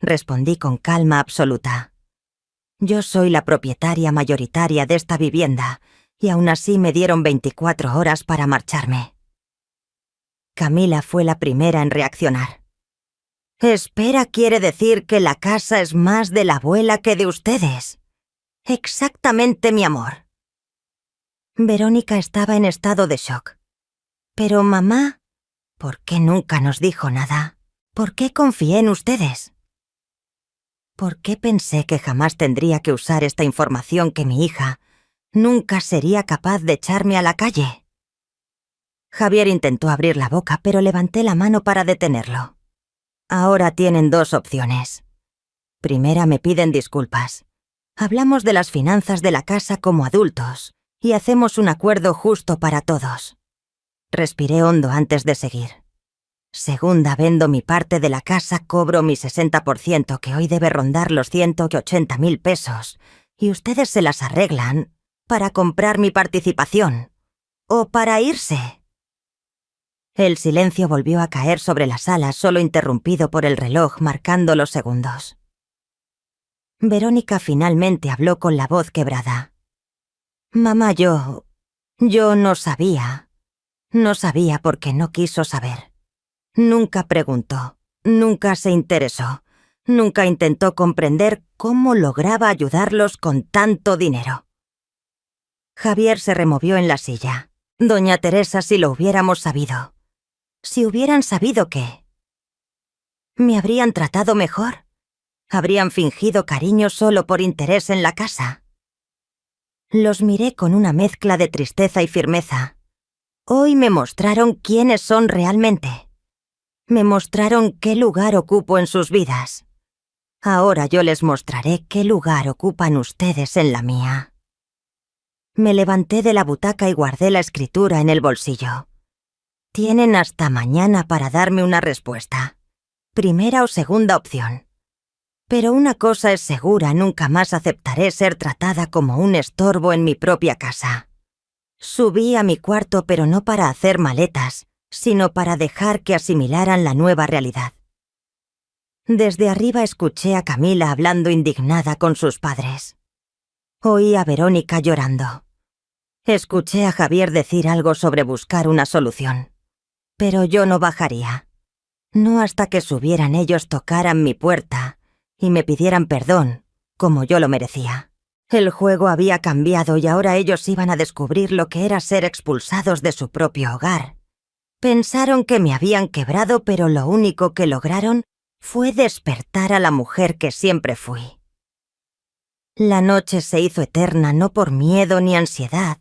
respondí con calma absoluta. «Yo soy la propietaria mayoritaria de esta vivienda y aún así me dieron 24 horas para marcharme». Camila fue la primera en reaccionar. «Espera, quiere decir que la casa es más de la abuela que de ustedes». «Exactamente, mi amor». Verónica estaba en estado de shock. «Pero mamá, ¿por qué nunca nos dijo nada? ¿Por qué confié en ustedes?» ¿Por qué pensé que jamás tendría que usar esta información que mi hija nunca sería capaz de echarme a la calle? Javier intentó abrir la boca, pero levanté la mano para detenerlo. «Ahora tienen 2 opciones. Primera, me piden disculpas. Hablamos de las finanzas de la casa como adultos y hacemos un acuerdo justo para todos». Respiré hondo antes de seguir. Segunda, vendo mi parte de la casa, cobro mi 60%, que hoy debe rondar los 180.000 pesos, y ustedes se las arreglan para comprar mi participación. ¿O para irse? El silencio volvió a caer sobre la sala, solo interrumpido por el reloj marcando los segundos. Verónica finalmente habló con la voz quebrada. «Mamá, yo no sabía. No sabía porque no quiso saber. Nunca preguntó, nunca se interesó, nunca intentó comprender cómo lograba ayudarlos con tanto dinero». Javier se removió en la silla. «Doña Teresa, si lo hubiéramos sabido». «Si hubieran sabido qué». «¿Me habrían tratado mejor? ¿Habrían fingido cariño solo por interés en la casa?» Los miré con una mezcla de tristeza y firmeza. Hoy me mostraron quiénes son realmente. Me mostraron qué lugar ocupo en sus vidas. Ahora yo les mostraré qué lugar ocupan ustedes en la mía. Me levanté de la butaca y guardé la escritura en el bolsillo. Tienen hasta mañana para darme una respuesta. Primera o segunda opción. Pero una cosa es segura, nunca más aceptaré ser tratada como un estorbo en mi propia casa. Subí a mi cuarto, pero no para hacer maletas, sino para dejar que asimilaran la nueva realidad. Desde arriba escuché a Camila hablando indignada con sus padres. Oí a Verónica llorando. Escuché a Javier decir algo sobre buscar una solución. Pero yo no bajaría. No hasta que subieran ellos, tocaran mi puerta y me pidieran perdón, como yo lo merecía. El juego había cambiado y ahora ellos iban a descubrir lo que era ser expulsados de su propio hogar. Pensaron que me habían quebrado, pero lo único que lograron fue despertar a la mujer que siempre fui. La noche se hizo eterna no por miedo ni ansiedad,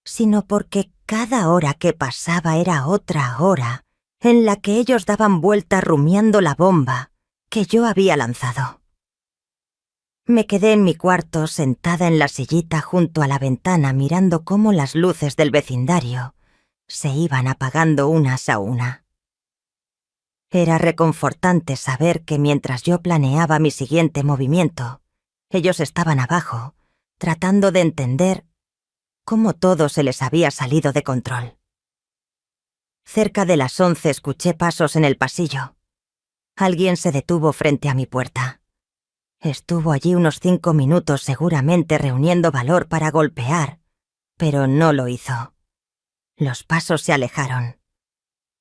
sino porque cada hora que pasaba era otra hora en la que ellos daban vuelta rumiando la bomba que yo había lanzado. Me quedé en mi cuarto sentada en la sillita junto a la ventana mirando cómo las luces del vecindario se iban apagando unas a una. Era reconfortante saber que mientras yo planeaba mi siguiente movimiento, ellos estaban abajo, tratando de entender cómo todo se les había salido de control. Cerca de las 11 escuché pasos en el pasillo. Alguien se detuvo frente a mi puerta. Estuvo allí unos 5 minutos seguramente reuniendo valor para golpear, pero no lo hizo. Los pasos se alejaron.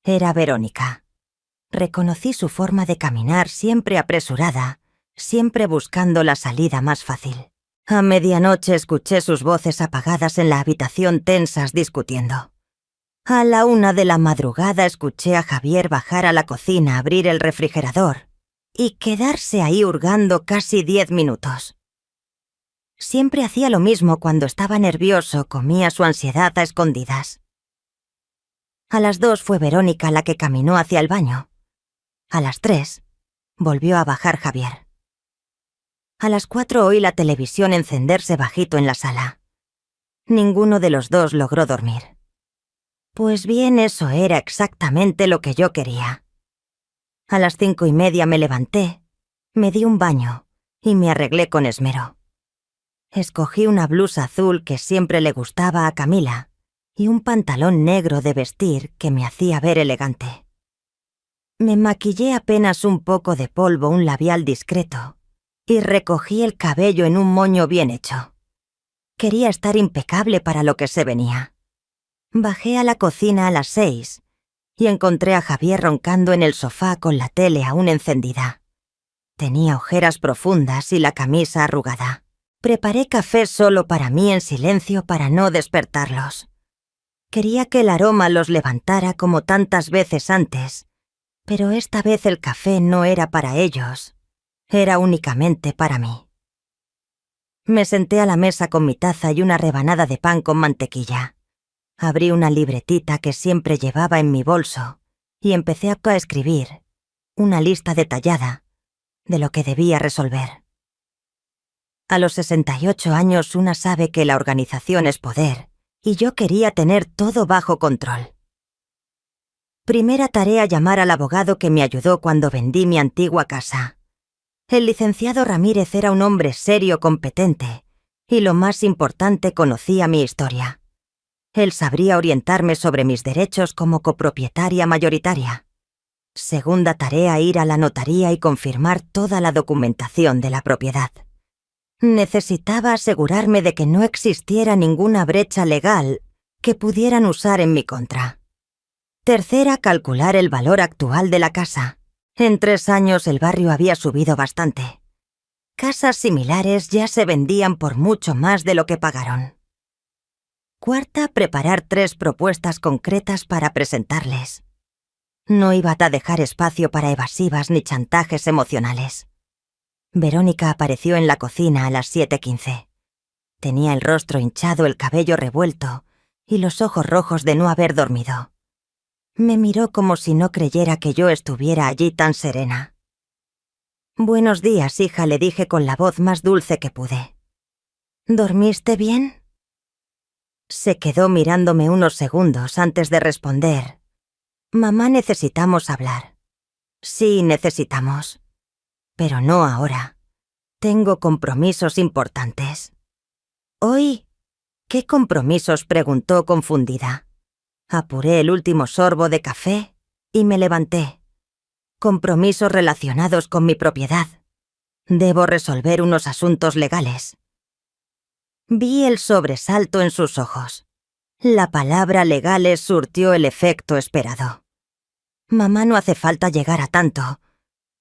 Era Verónica. Reconocí su forma de caminar siempre apresurada, siempre buscando la salida más fácil. A medianoche escuché sus voces apagadas en la habitación tensas discutiendo. A la 1 de la madrugada escuché a Javier bajar a la cocina a abrir el refrigerador y quedarse ahí hurgando casi 10 minutos. Siempre hacía lo mismo cuando estaba nervioso, comía su ansiedad a escondidas. A las 2 fue Verónica la que caminó hacia el baño. A las 3 volvió a bajar Javier. A las 4 oí la televisión encenderse bajito en la sala. Ninguno de los dos logró dormir. Pues bien, eso era exactamente lo que yo quería. A las 5:30 me levanté, me di un baño y me arreglé con esmero. Escogí una blusa azul que siempre le gustaba a Camila y un pantalón negro de vestir que me hacía ver elegante. Me maquillé apenas un poco de polvo, un labial discreto, y recogí el cabello en un moño bien hecho. Quería estar impecable para lo que se venía. Bajé a la cocina a las 6 y encontré a Javier roncando en el sofá con la tele aún encendida. Tenía ojeras profundas y la camisa arrugada. Preparé café solo para mí en silencio para no despertarlos. Quería que el aroma los levantara como tantas veces antes, pero esta vez el café no era para ellos, era únicamente para mí. Me senté a la mesa con mi taza y una rebanada de pan con mantequilla. Abrí una libretita que siempre llevaba en mi bolso y empecé a escribir una lista detallada de lo que debía resolver. A los 68 años una sabe que la organización es poder y yo quería tener todo bajo control. Primera tarea: llamar al abogado que me ayudó cuando vendí mi antigua casa. El licenciado Ramírez era un hombre serio, competente y, lo más importante, conocía mi historia. Él sabría orientarme sobre mis derechos como copropietaria mayoritaria. Segunda tarea: ir a la notaría y confirmar toda la documentación de la propiedad. Necesitaba asegurarme de que no existiera ninguna brecha legal que pudieran usar en mi contra. Tercera: calcular el valor actual de la casa. En 3 años el barrio había subido bastante. Casas similares ya se vendían por mucho más de lo que pagaron. Cuarta: preparar 3 propuestas concretas para presentarles. No iba a dejar espacio para evasivas ni chantajes emocionales. Verónica apareció en la cocina a las 7:15. Tenía el rostro hinchado, el cabello revuelto y los ojos rojos de no haber dormido. Me miró como si no creyera que yo estuviera allí tan serena. «Buenos días, hija», le dije con la voz más dulce que pude. «¿Dormiste bien?» Se quedó mirándome unos segundos antes de responder. «Mamá, necesitamos hablar». «Sí, necesitamos. Pero no ahora. Tengo compromisos importantes». «¿Hoy? ¿Qué compromisos?», preguntó confundida. Apuré el último sorbo de café y me levanté. «Compromisos relacionados con mi propiedad. Debo resolver unos asuntos legales». Vi el sobresalto en sus ojos. La palabra legales surtió el efecto esperado. «Mamá, no hace falta llegar a tanto».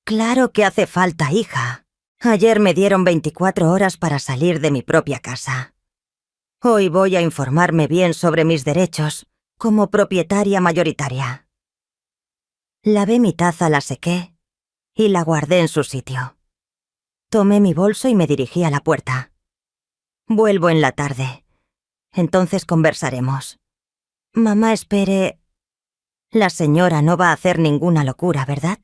«Claro que hace falta, hija. Ayer me dieron 24 horas para salir de mi propia casa. Hoy voy a informarme bien sobre mis derechos como propietaria mayoritaria». Lavé mi taza, la sequé y la guardé en su sitio. Tomé mi bolso y me dirigí a la puerta. «Vuelvo en la tarde. Entonces conversaremos». «Mamá, espere. La señora no va a hacer ninguna locura, ¿verdad?»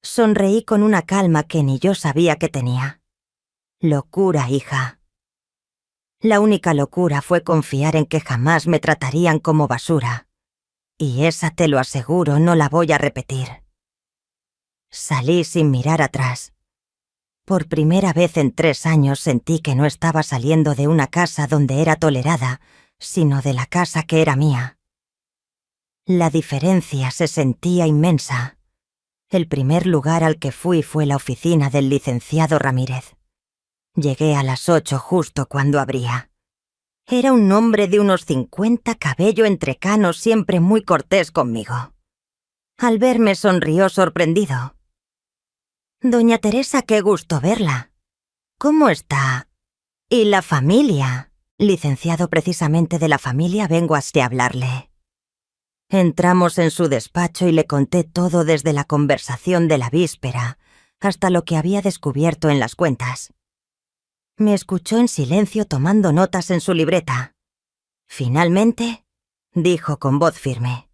Sonreí con una calma que ni yo sabía que tenía. «Locura, hija. La única locura fue confiar en que jamás me tratarían como basura. Y esa, te lo aseguro, no la voy a repetir». Salí sin mirar atrás. Por primera vez en 3 años sentí que no estaba saliendo de una casa donde era tolerada, sino de la casa que era mía. La diferencia se sentía inmensa. El primer lugar al que fui fue la oficina del licenciado Ramírez. Llegué a las 8 justo cuando abría. Era un hombre de unos 50, cabello entrecano, siempre muy cortés conmigo. Al verme sonrió sorprendido. «Doña Teresa, qué gusto verla. ¿Cómo está? ¿Y la familia?» Licenciado precisamente de la familia, vengo hasta hablarle. Entramos en su despacho y le conté todo desde la conversación de la víspera hasta lo que había descubierto en las cuentas. Me escuchó en silencio tomando notas en su libreta. Finalmente, dijo con voz firme: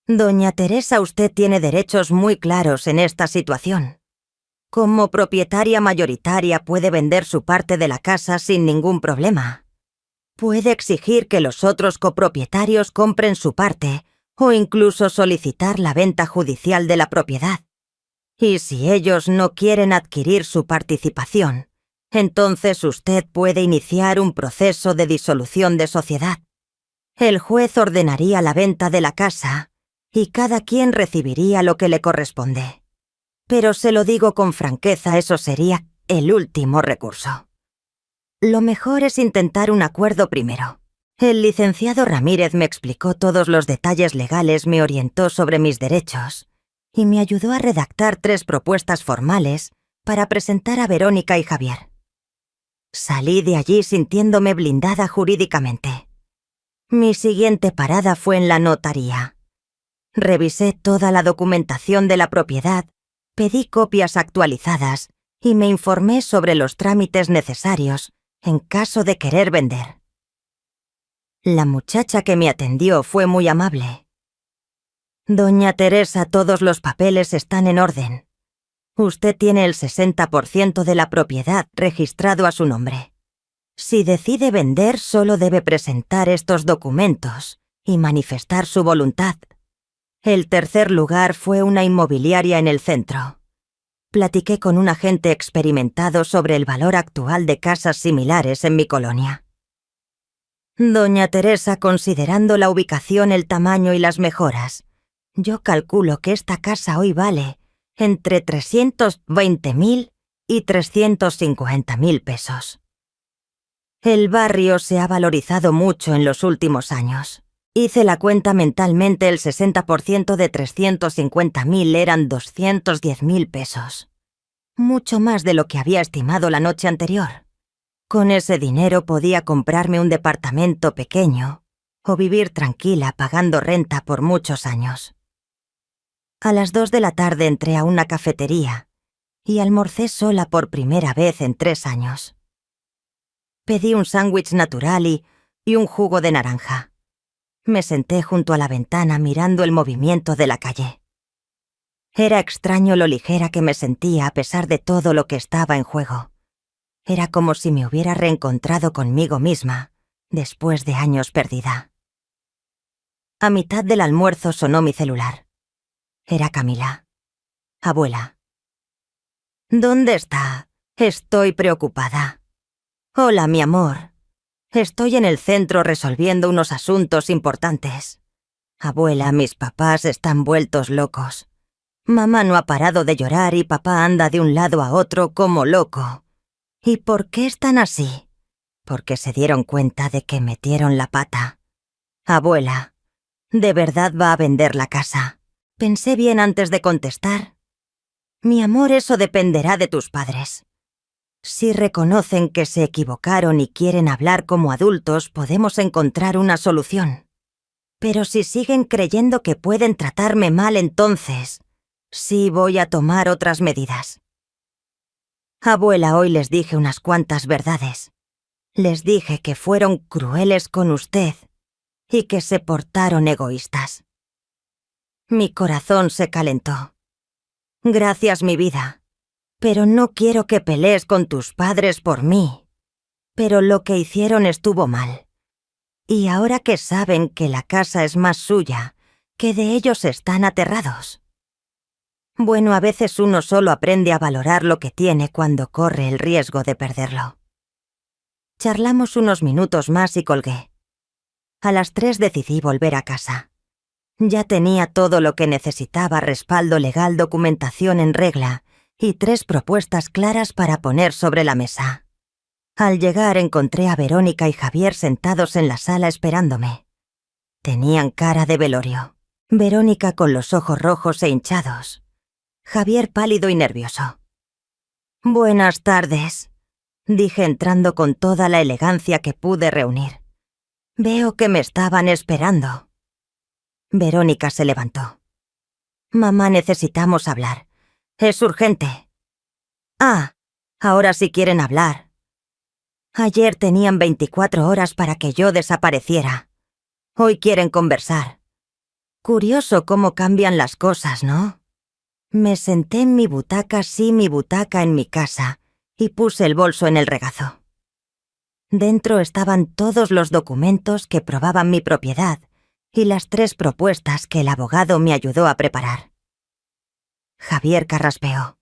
«Doña Teresa, usted tiene derechos muy claros en esta situación. Como propietaria mayoritaria puede vender su parte de la casa sin ningún problema. Puede exigir que los otros copropietarios compren su parte o incluso solicitar la venta judicial de la propiedad. Y si ellos no quieren adquirir su participación, entonces usted puede iniciar un proceso de disolución de sociedad. El juez ordenaría la venta de la casa y cada quien recibiría lo que le corresponde. Pero se lo digo con franqueza, eso sería el último recurso. Lo mejor es intentar un acuerdo primero». El licenciado Ramírez me explicó todos los detalles legales, me orientó sobre mis derechos y me ayudó a redactar 3 propuestas formales para presentar a Verónica y Javier. Salí de allí sintiéndome blindada jurídicamente. Mi siguiente parada fue en la notaría. Revisé toda la documentación de la propiedad, pedí copias actualizadas y me informé sobre los trámites necesarios en caso de querer vender. La muchacha que me atendió fue muy amable. «Doña Teresa, todos los papeles están en orden. Usted tiene el 60% de la propiedad registrado a su nombre. Si decide vender, solo debe presentar estos documentos y manifestar su voluntad». El tercer lugar fue una inmobiliaria en el centro. Platiqué con un agente experimentado sobre el valor actual de casas similares en mi colonia. «Doña Teresa, considerando la ubicación, el tamaño y las mejoras, yo calculo que esta casa hoy vale entre 320.000 y 350.000 pesos. El barrio se ha valorizado mucho en los últimos años. Hice la cuenta mentalmente, el 60% de 350.000 eran 210.000 pesos. Mucho más de lo que había estimado la noche anterior. Con ese dinero podía comprarme un departamento pequeño o vivir tranquila pagando renta por muchos años. A las 2 de la tarde entré a una cafetería y almorcé sola por primera vez en 3 años. Pedí un sándwich natural y un jugo de naranja. Me senté junto a la ventana mirando el movimiento de la calle. Era extraño lo ligera que me sentía a pesar de todo lo que estaba en juego. Era como si me hubiera reencontrado conmigo misma, después de años perdida. A mitad del almuerzo sonó mi celular. Era Camila. «Abuela». «¿Dónde está? Estoy preocupada». «Hola, mi amor. Estoy en el centro resolviendo unos asuntos importantes. Abuela, mis papás están vueltos locos. Mamá no ha parado de llorar y papá anda de un lado a otro como loco. ¿Y por qué están así? Porque se dieron cuenta de que metieron la pata. Abuela, ¿de verdad va a vender la casa?» Pensé bien antes de contestar. «Mi amor, eso dependerá de tus padres. Si reconocen que se equivocaron y quieren hablar como adultos, podemos encontrar una solución. Pero si siguen creyendo que pueden tratarme mal, entonces sí voy a tomar otras medidas». Abuela, hoy les dije unas cuantas verdades. Les dije que fueron crueles con usted y que se portaron egoístas. Mi corazón se calentó. «Gracias, mi vida. Pero no quiero que pelees con tus padres por mí. Pero lo que hicieron estuvo mal. Y ahora que saben que la casa es más suya, que de ellos están aterrados. Bueno, a veces uno solo aprende a valorar lo que tiene cuando corre el riesgo de perderlo». Charlamos unos minutos más y colgué. A las 3 decidí volver a casa. Ya tenía todo lo que necesitaba: respaldo legal, documentación en regla y 3 propuestas claras para poner sobre la mesa. Al llegar encontré a Verónica y Javier sentados en la sala esperándome. Tenían cara de velorio. Verónica con los ojos rojos e hinchados. Javier pálido y nervioso. «Buenas tardes», dije entrando con toda la elegancia que pude reunir. «Veo que me estaban esperando». Verónica se levantó. «Mamá, necesitamos hablar. Es urgente». «Ah, ahora sí quieren hablar». Ayer tenían 24 horas para que yo desapareciera. Hoy quieren conversar. Curioso cómo cambian las cosas, ¿no? Me senté en mi butaca, sí, mi butaca en mi casa, y puse el bolso en el regazo. Dentro estaban todos los documentos que probaban mi propiedad y las 3 propuestas que el abogado me ayudó a preparar. Javier carraspeó.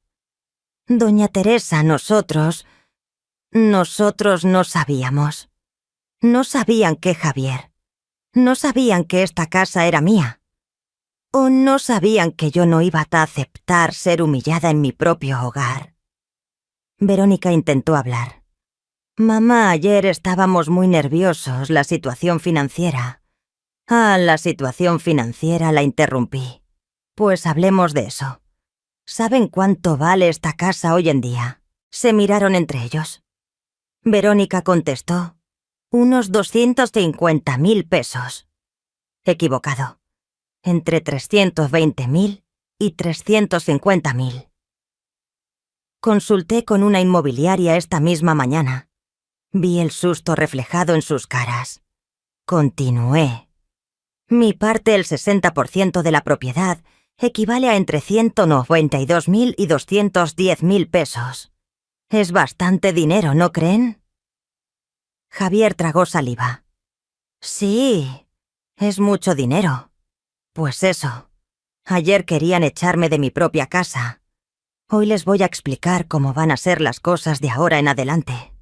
«Doña Teresa, nosotros no sabíamos. No sabían que Javier. No sabían que esta casa era mía. O no sabían que yo no iba a aceptar ser humillada en mi propio hogar». Verónica intentó hablar. «Mamá, ayer estábamos muy nerviosos, la situación financiera». La situación financiera», la interrumpí. «Pues hablemos de eso. ¿Saben cuánto vale esta casa hoy en día?» Se miraron entre ellos. Verónica contestó: «Unos 250.000 pesos». Equivocado. Entre 320.000 y 350.000. Consulté con una inmobiliaria esta misma mañana. Vi el susto reflejado en sus caras. Continué. «Mi parte, el 60% de la propiedad, equivale a entre 192.000 y 210.000 pesos. Es bastante dinero, ¿no creen?» Javier tragó saliva. «Sí, es mucho dinero». «Pues eso. Ayer querían echarme de mi propia casa. Hoy les voy a explicar cómo van a ser las cosas de ahora en adelante».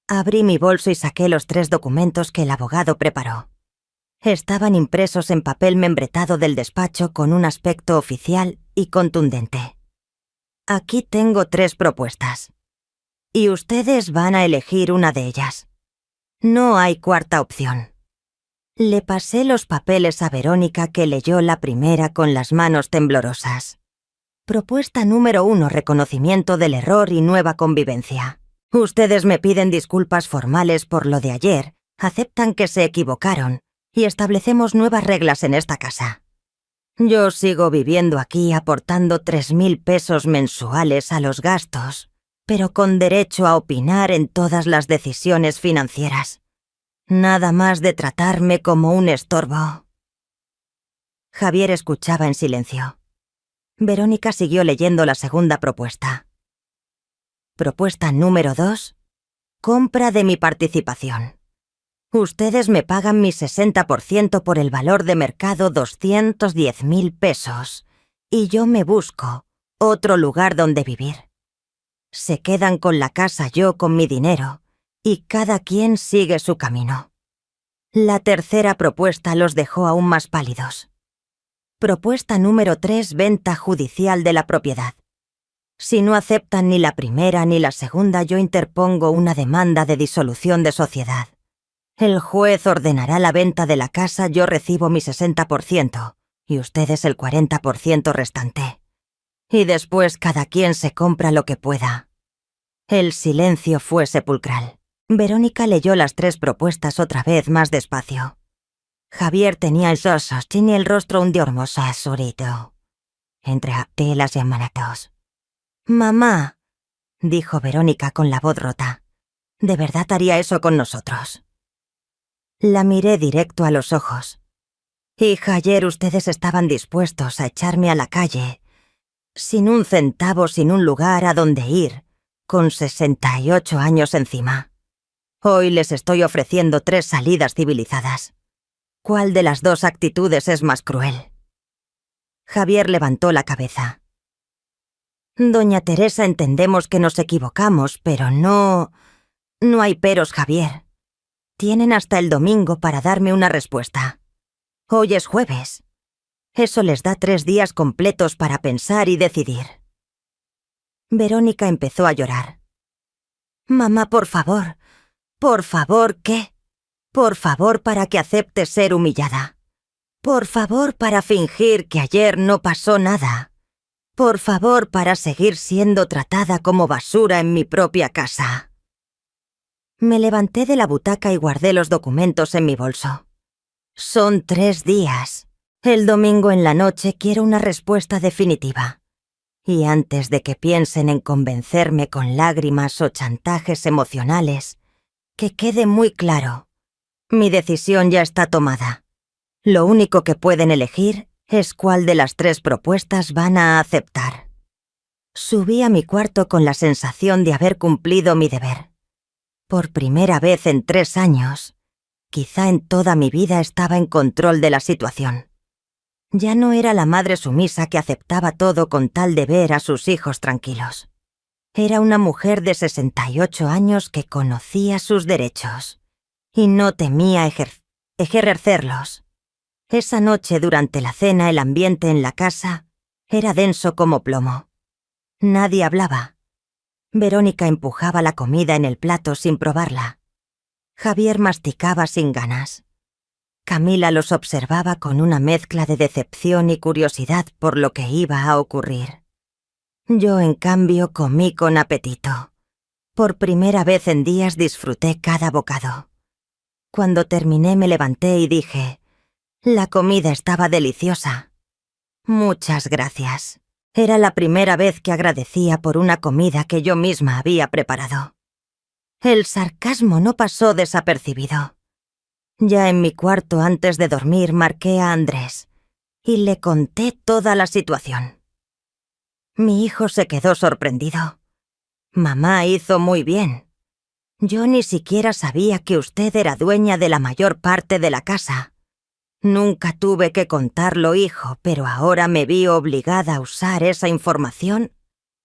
Abrí mi bolso y saqué los 3 documentos que el abogado preparó. Estaban impresos en papel membretado del despacho con un aspecto oficial y contundente. «Aquí tengo 3 propuestas. Y ustedes van a elegir una de ellas. No hay cuarta opción». Le pasé los papeles a Verónica, que leyó la primera con las manos temblorosas. Propuesta número 1: reconocimiento del error y nueva convivencia. Ustedes me piden disculpas formales por lo de ayer, aceptan que se equivocaron y establecemos nuevas reglas en esta casa. Yo sigo viviendo aquí aportando 3.000 pesos mensuales a los gastos, pero con derecho a opinar en todas las decisiones financieras. Nada más de tratarme como un estorbo». Javier escuchaba en silencio. Verónica siguió leyendo la segunda propuesta. Propuesta número 2: compra de mi participación. Ustedes me pagan mi 60% por el valor de mercado, 210.000 pesos, y yo me busco otro lugar donde vivir. Se quedan con la casa, yo con mi dinero, y cada quien sigue su camino. La tercera propuesta los dejó aún más pálidos. Propuesta número 3: venta judicial de la propiedad. Si no aceptan ni la primera ni la segunda, yo interpongo una demanda de disolución de sociedad. El juez ordenará la venta de la casa, yo recibo mi 60% y ustedes el 40% restante. Y después cada quien se compra lo que pueda». El silencio fue sepulcral. Verónica leyó las 3 propuestas otra vez más despacio. Javier tenía el y el rostro un de hermoso azurito, entre telas y amanatos. «Mamá», dijo Verónica con la voz rota, «¿de verdad haría eso con nosotros?» La miré directo a los ojos. «Hija, ayer ustedes estaban dispuestos a echarme a la calle, sin un centavo, sin un lugar a donde ir, con 68 años encima. Hoy les estoy ofreciendo 3 salidas civilizadas. ¿Cuál de las 2 actitudes es más cruel?» Javier levantó la cabeza. «Doña Teresa, entendemos que nos equivocamos, pero no hay peros, Javier. Tienen hasta el domingo para darme una respuesta. Hoy es jueves. Eso les da 3 días completos para pensar y decidir. Verónica empezó a llorar. Mamá, por favor. Por favor, ¿qué? Por favor, para que acepte ser humillada. Por favor, para fingir que ayer no pasó nada. Por favor, para seguir siendo tratada como basura en mi propia casa. Me levanté de la butaca y guardé los documentos en mi bolso. Son 3 días. El domingo en la noche quiero una respuesta definitiva. Y antes de que piensen en convencerme con lágrimas o chantajes emocionales, que quede muy claro, mi decisión ya está tomada. Lo único que pueden elegir es cuál de las 3 propuestas van a aceptar. Subí a mi cuarto con la sensación de haber cumplido mi deber. Por primera vez en 3 años, quizá en toda mi vida, estaba en control de la situación. Ya no era la madre sumisa que aceptaba todo con tal de ver a sus hijos tranquilos. Era una mujer de 68 años que conocía sus derechos y no temía ejercerlos. Esa noche, durante la cena, el ambiente en la casa era denso como plomo. Nadie hablaba. Verónica empujaba la comida en el plato sin probarla. Javier masticaba sin ganas. Camila los observaba con una mezcla de decepción y curiosidad por lo que iba a ocurrir. Yo, en cambio, comí con apetito. Por primera vez en días disfruté cada bocado. Cuando terminé me levanté y dije: la comida estaba deliciosa. Muchas gracias. Era la primera vez que agradecía por una comida que yo misma había preparado. El sarcasmo no pasó desapercibido. Ya en mi cuarto, antes de dormir, marqué a Andrés y le conté toda la situación. Mi hijo se quedó sorprendido. Mamá hizo muy bien. Yo ni siquiera sabía que usted era dueña de la mayor parte de la casa. Nunca tuve que contarlo, hijo, pero ahora me vi obligada a usar esa información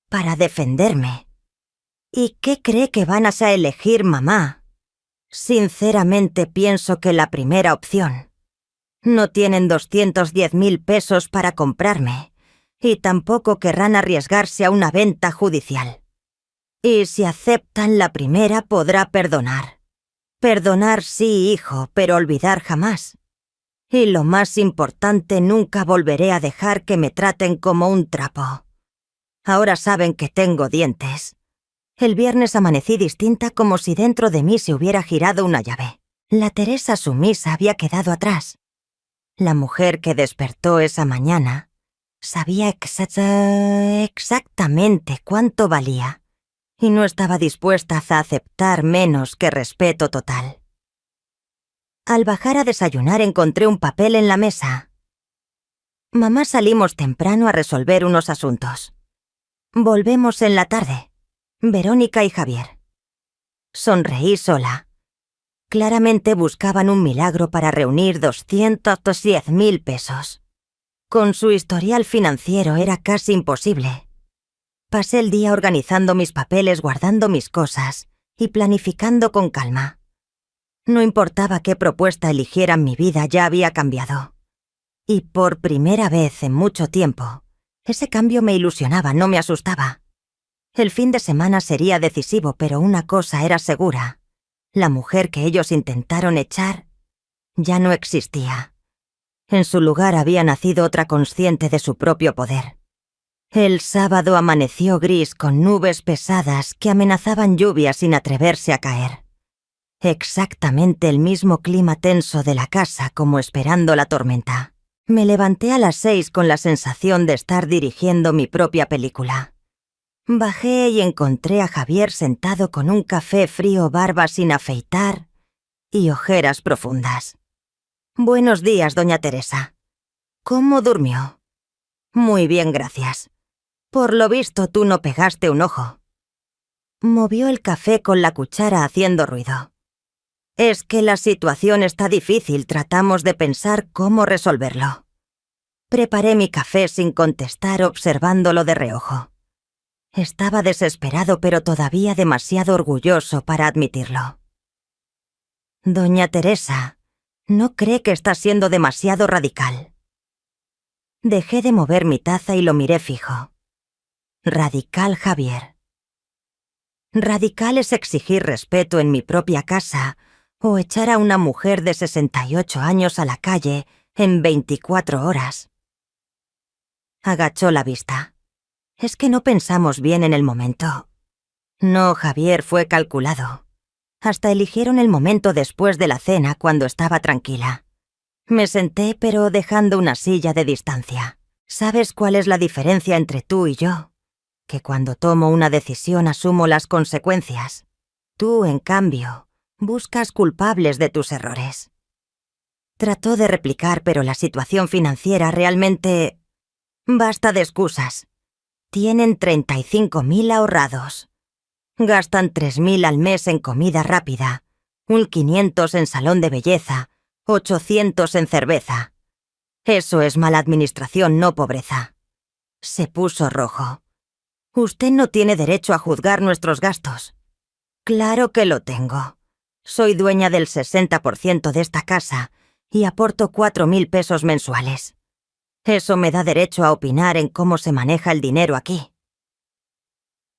para defenderme. ¿Y qué cree que van a elegir, mamá? Sinceramente pienso que la primera opción. No tienen 210.000 pesos para comprarme y tampoco querrán arriesgarse a una venta judicial. Y si aceptan la primera, podrá perdonar. Perdonar sí, hijo, pero olvidar jamás. Y lo más importante, nunca volveré a dejar que me traten como un trapo. Ahora saben que tengo dientes. El viernes amanecí distinta, como si dentro de mí se hubiera girado una llave. La Teresa sumisa había quedado atrás. La mujer que despertó esa mañana sabía exactamente cuánto valía y no estaba dispuesta a aceptar menos que respeto total. Al bajar a desayunar encontré un papel en la mesa. Mamá, salimos temprano a resolver unos asuntos. Volvemos en la tarde. Verónica y Javier. Sonreí sola. Claramente buscaban un milagro para reunir 210.000 pesos. Con su historial financiero era casi imposible. Pasé el día organizando mis papeles, guardando mis cosas y planificando con calma. No importaba qué propuesta eligieran, mi vida ya había cambiado. Y por primera vez en mucho tiempo, ese cambio me ilusionaba, no me asustaba. El fin de semana sería decisivo, pero una cosa era segura: la mujer que ellos intentaron echar ya no existía. En su lugar había nacido otra consciente de su propio poder. El sábado amaneció gris, con nubes pesadas que amenazaban lluvia sin atreverse a caer. Exactamente el mismo clima tenso de la casa, como esperando la tormenta. Me levanté a las 6 con la sensación de estar dirigiendo mi propia película. Bajé y encontré a Javier sentado con un café frío, barba sin afeitar y ojeras profundas. Buenos días, doña Teresa. ¿Cómo durmió? Muy bien, gracias. Por lo visto tú no pegaste un ojo. Movió el café con la cuchara haciendo ruido. Es que la situación está difícil, tratamos de pensar cómo resolverlo. Preparé mi café sin contestar, observándolo de reojo. Estaba desesperado, pero todavía demasiado orgulloso para admitirlo. Doña Teresa, ¿No cree que está siendo demasiado radical? Dejé de mover mi taza y lo miré fijo. Radical, Javier. Radical es exigir respeto en mi propia casa o echar a una mujer de 68 años a la calle en 24 horas. Agachó la vista. Es que no pensamos bien en el momento. No, Javier, fue calculado. Hasta eligieron el momento después de la cena cuando estaba tranquila. Me senté, pero dejando una silla de distancia. ¿Sabes cuál es la diferencia entre tú y yo? Que cuando tomo una decisión asumo las consecuencias. Tú, en cambio, buscas culpables de tus errores. Trató de replicar, pero la situación financiera realmente... Basta de excusas. Tienen 35.000 ahorrados. Gastan 3.000 al mes en comida rápida, 1.500 en salón de belleza, 800 en cerveza. Eso es mala administración, no pobreza. Se puso rojo. Usted no tiene derecho a juzgar nuestros gastos. Claro que lo tengo. Soy dueña del 60% de esta casa y aporto 4.000 pesos mensuales. Eso me da derecho a opinar en cómo se maneja el dinero aquí.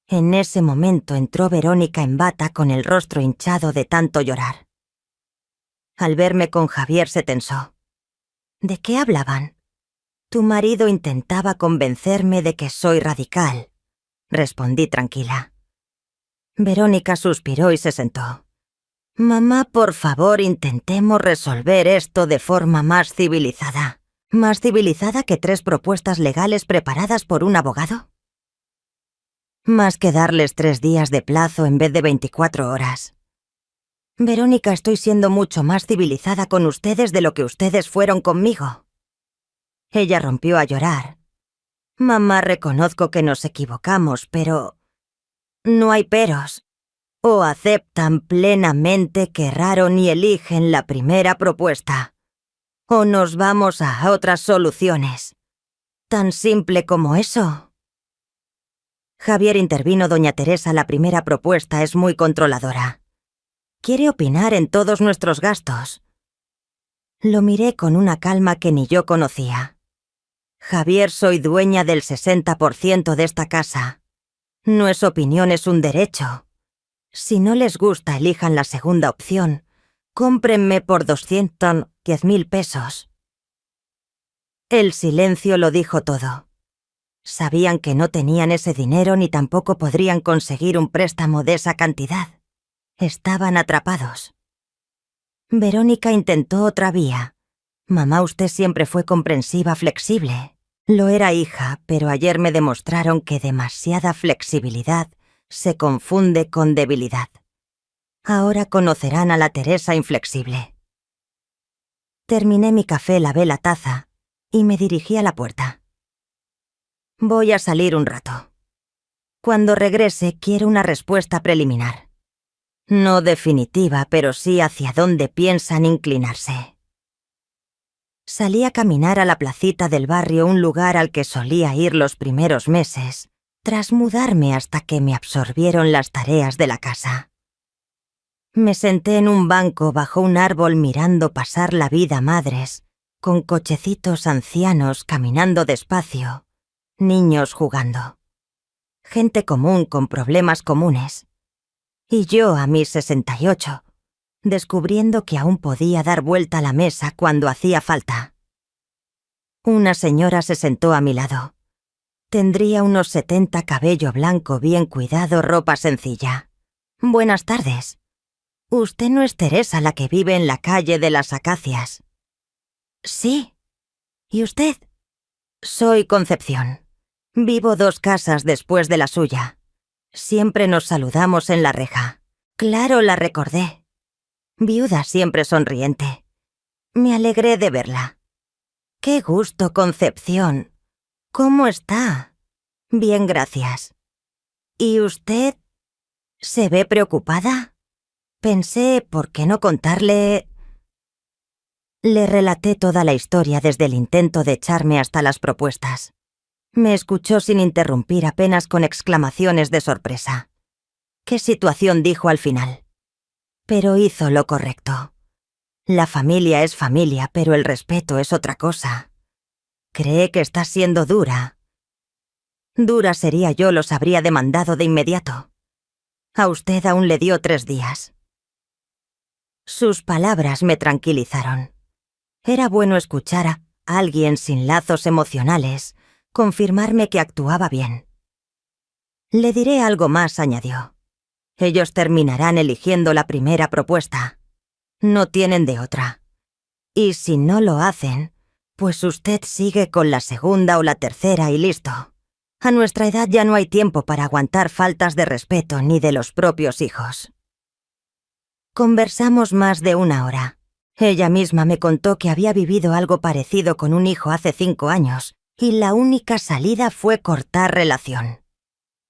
En ese momento entró Verónica en bata con el rostro hinchado de tanto llorar. Al verme con Javier se tensó. ¿De qué hablaban? Tu marido intentaba convencerme de que soy radical, respondí tranquila. Verónica suspiró y se sentó. Mamá, por favor, intentemos resolver esto de forma más civilizada. ¿Más civilizada que 3 propuestas legales preparadas por un abogado? Más que darles 3 días de plazo en vez de 24 horas. Verónica, estoy siendo mucho más civilizada con ustedes de lo que ustedes fueron conmigo. Ella rompió a llorar. Mamá, reconozco que nos equivocamos, pero... No hay peros. O aceptan plenamente que erraron y eligen la primera propuesta. O nos vamos a otras soluciones. ¿Tan simple como eso? Javier intervino. Doña Teresa, la primera propuesta es muy controladora. Quiere opinar en todos nuestros gastos. Lo miré con una calma que ni yo conocía. Javier, soy dueña del 60% de esta casa. No es opinión, es un derecho. Si no les gusta, elijan la segunda opción. Cómprenme por 210.000 pesos. El silencio lo dijo todo. Sabían que no tenían ese dinero ni tampoco podrían conseguir un préstamo de esa cantidad. Estaban atrapados. Verónica intentó otra vía. Mamá, usted siempre fue comprensiva, flexible. Lo era, hija, pero ayer me demostraron que demasiada flexibilidad se confunde con debilidad. Ahora conocerán a la Teresa inflexible. Terminé mi café, lavé la taza y me dirigí a la puerta. Voy a salir un rato. Cuando regrese, quiero una respuesta preliminar. No definitiva, pero sí hacia dónde piensan inclinarse. Salí a caminar a la placita del barrio, un lugar al que solía ir los primeros meses, tras mudarme hasta que me absorbieron las tareas de la casa. Me senté en un banco bajo un árbol mirando pasar la vida madres, con cochecitos ancianos caminando despacio, niños jugando. Gente común con problemas comunes. Y yo a mis 68, descubriendo que aún podía dar vuelta a la mesa cuando hacía falta. Una señora se sentó a mi lado. Tendría unos 70, cabello blanco bien cuidado, ropa sencilla. Buenas tardes. Usted no es Teresa, la que vive en la calle de las Acacias. Sí. ¿Y usted? Soy Concepción. Vivo 2 casas después de la suya. Siempre nos saludamos en la reja. Claro, la recordé. Viuda, siempre sonriente. Me alegré de verla. ¡Qué gusto, Concepción! ¿Cómo está? Bien, gracias. ¿Y usted? ¿Se ve preocupada? Pensé, ¿por qué no contarle...? Le relaté toda la historia desde el intento de echarme hasta las propuestas. Me escuchó sin interrumpir, apenas con exclamaciones de sorpresa. ¿Qué situación?, dijo al final. Pero hizo lo correcto. La familia es familia, pero el respeto es otra cosa. Cree que está siendo dura. Dura sería yo, los habría demandado de inmediato. A usted aún le dio 3 días. Sus palabras me tranquilizaron. Era bueno escuchar a alguien sin lazos emocionales confirmarme que actuaba bien. Le diré algo más, añadió. Ellos terminarán eligiendo la primera propuesta. No tienen de otra. Y si no lo hacen, pues usted sigue con la segunda o la tercera y listo. A nuestra edad ya no hay tiempo para aguantar faltas de respeto ni de los propios hijos. Conversamos más de 1 hora. Ella misma me contó que había vivido algo parecido con un hijo hace 5 años, y la única salida fue cortar relación.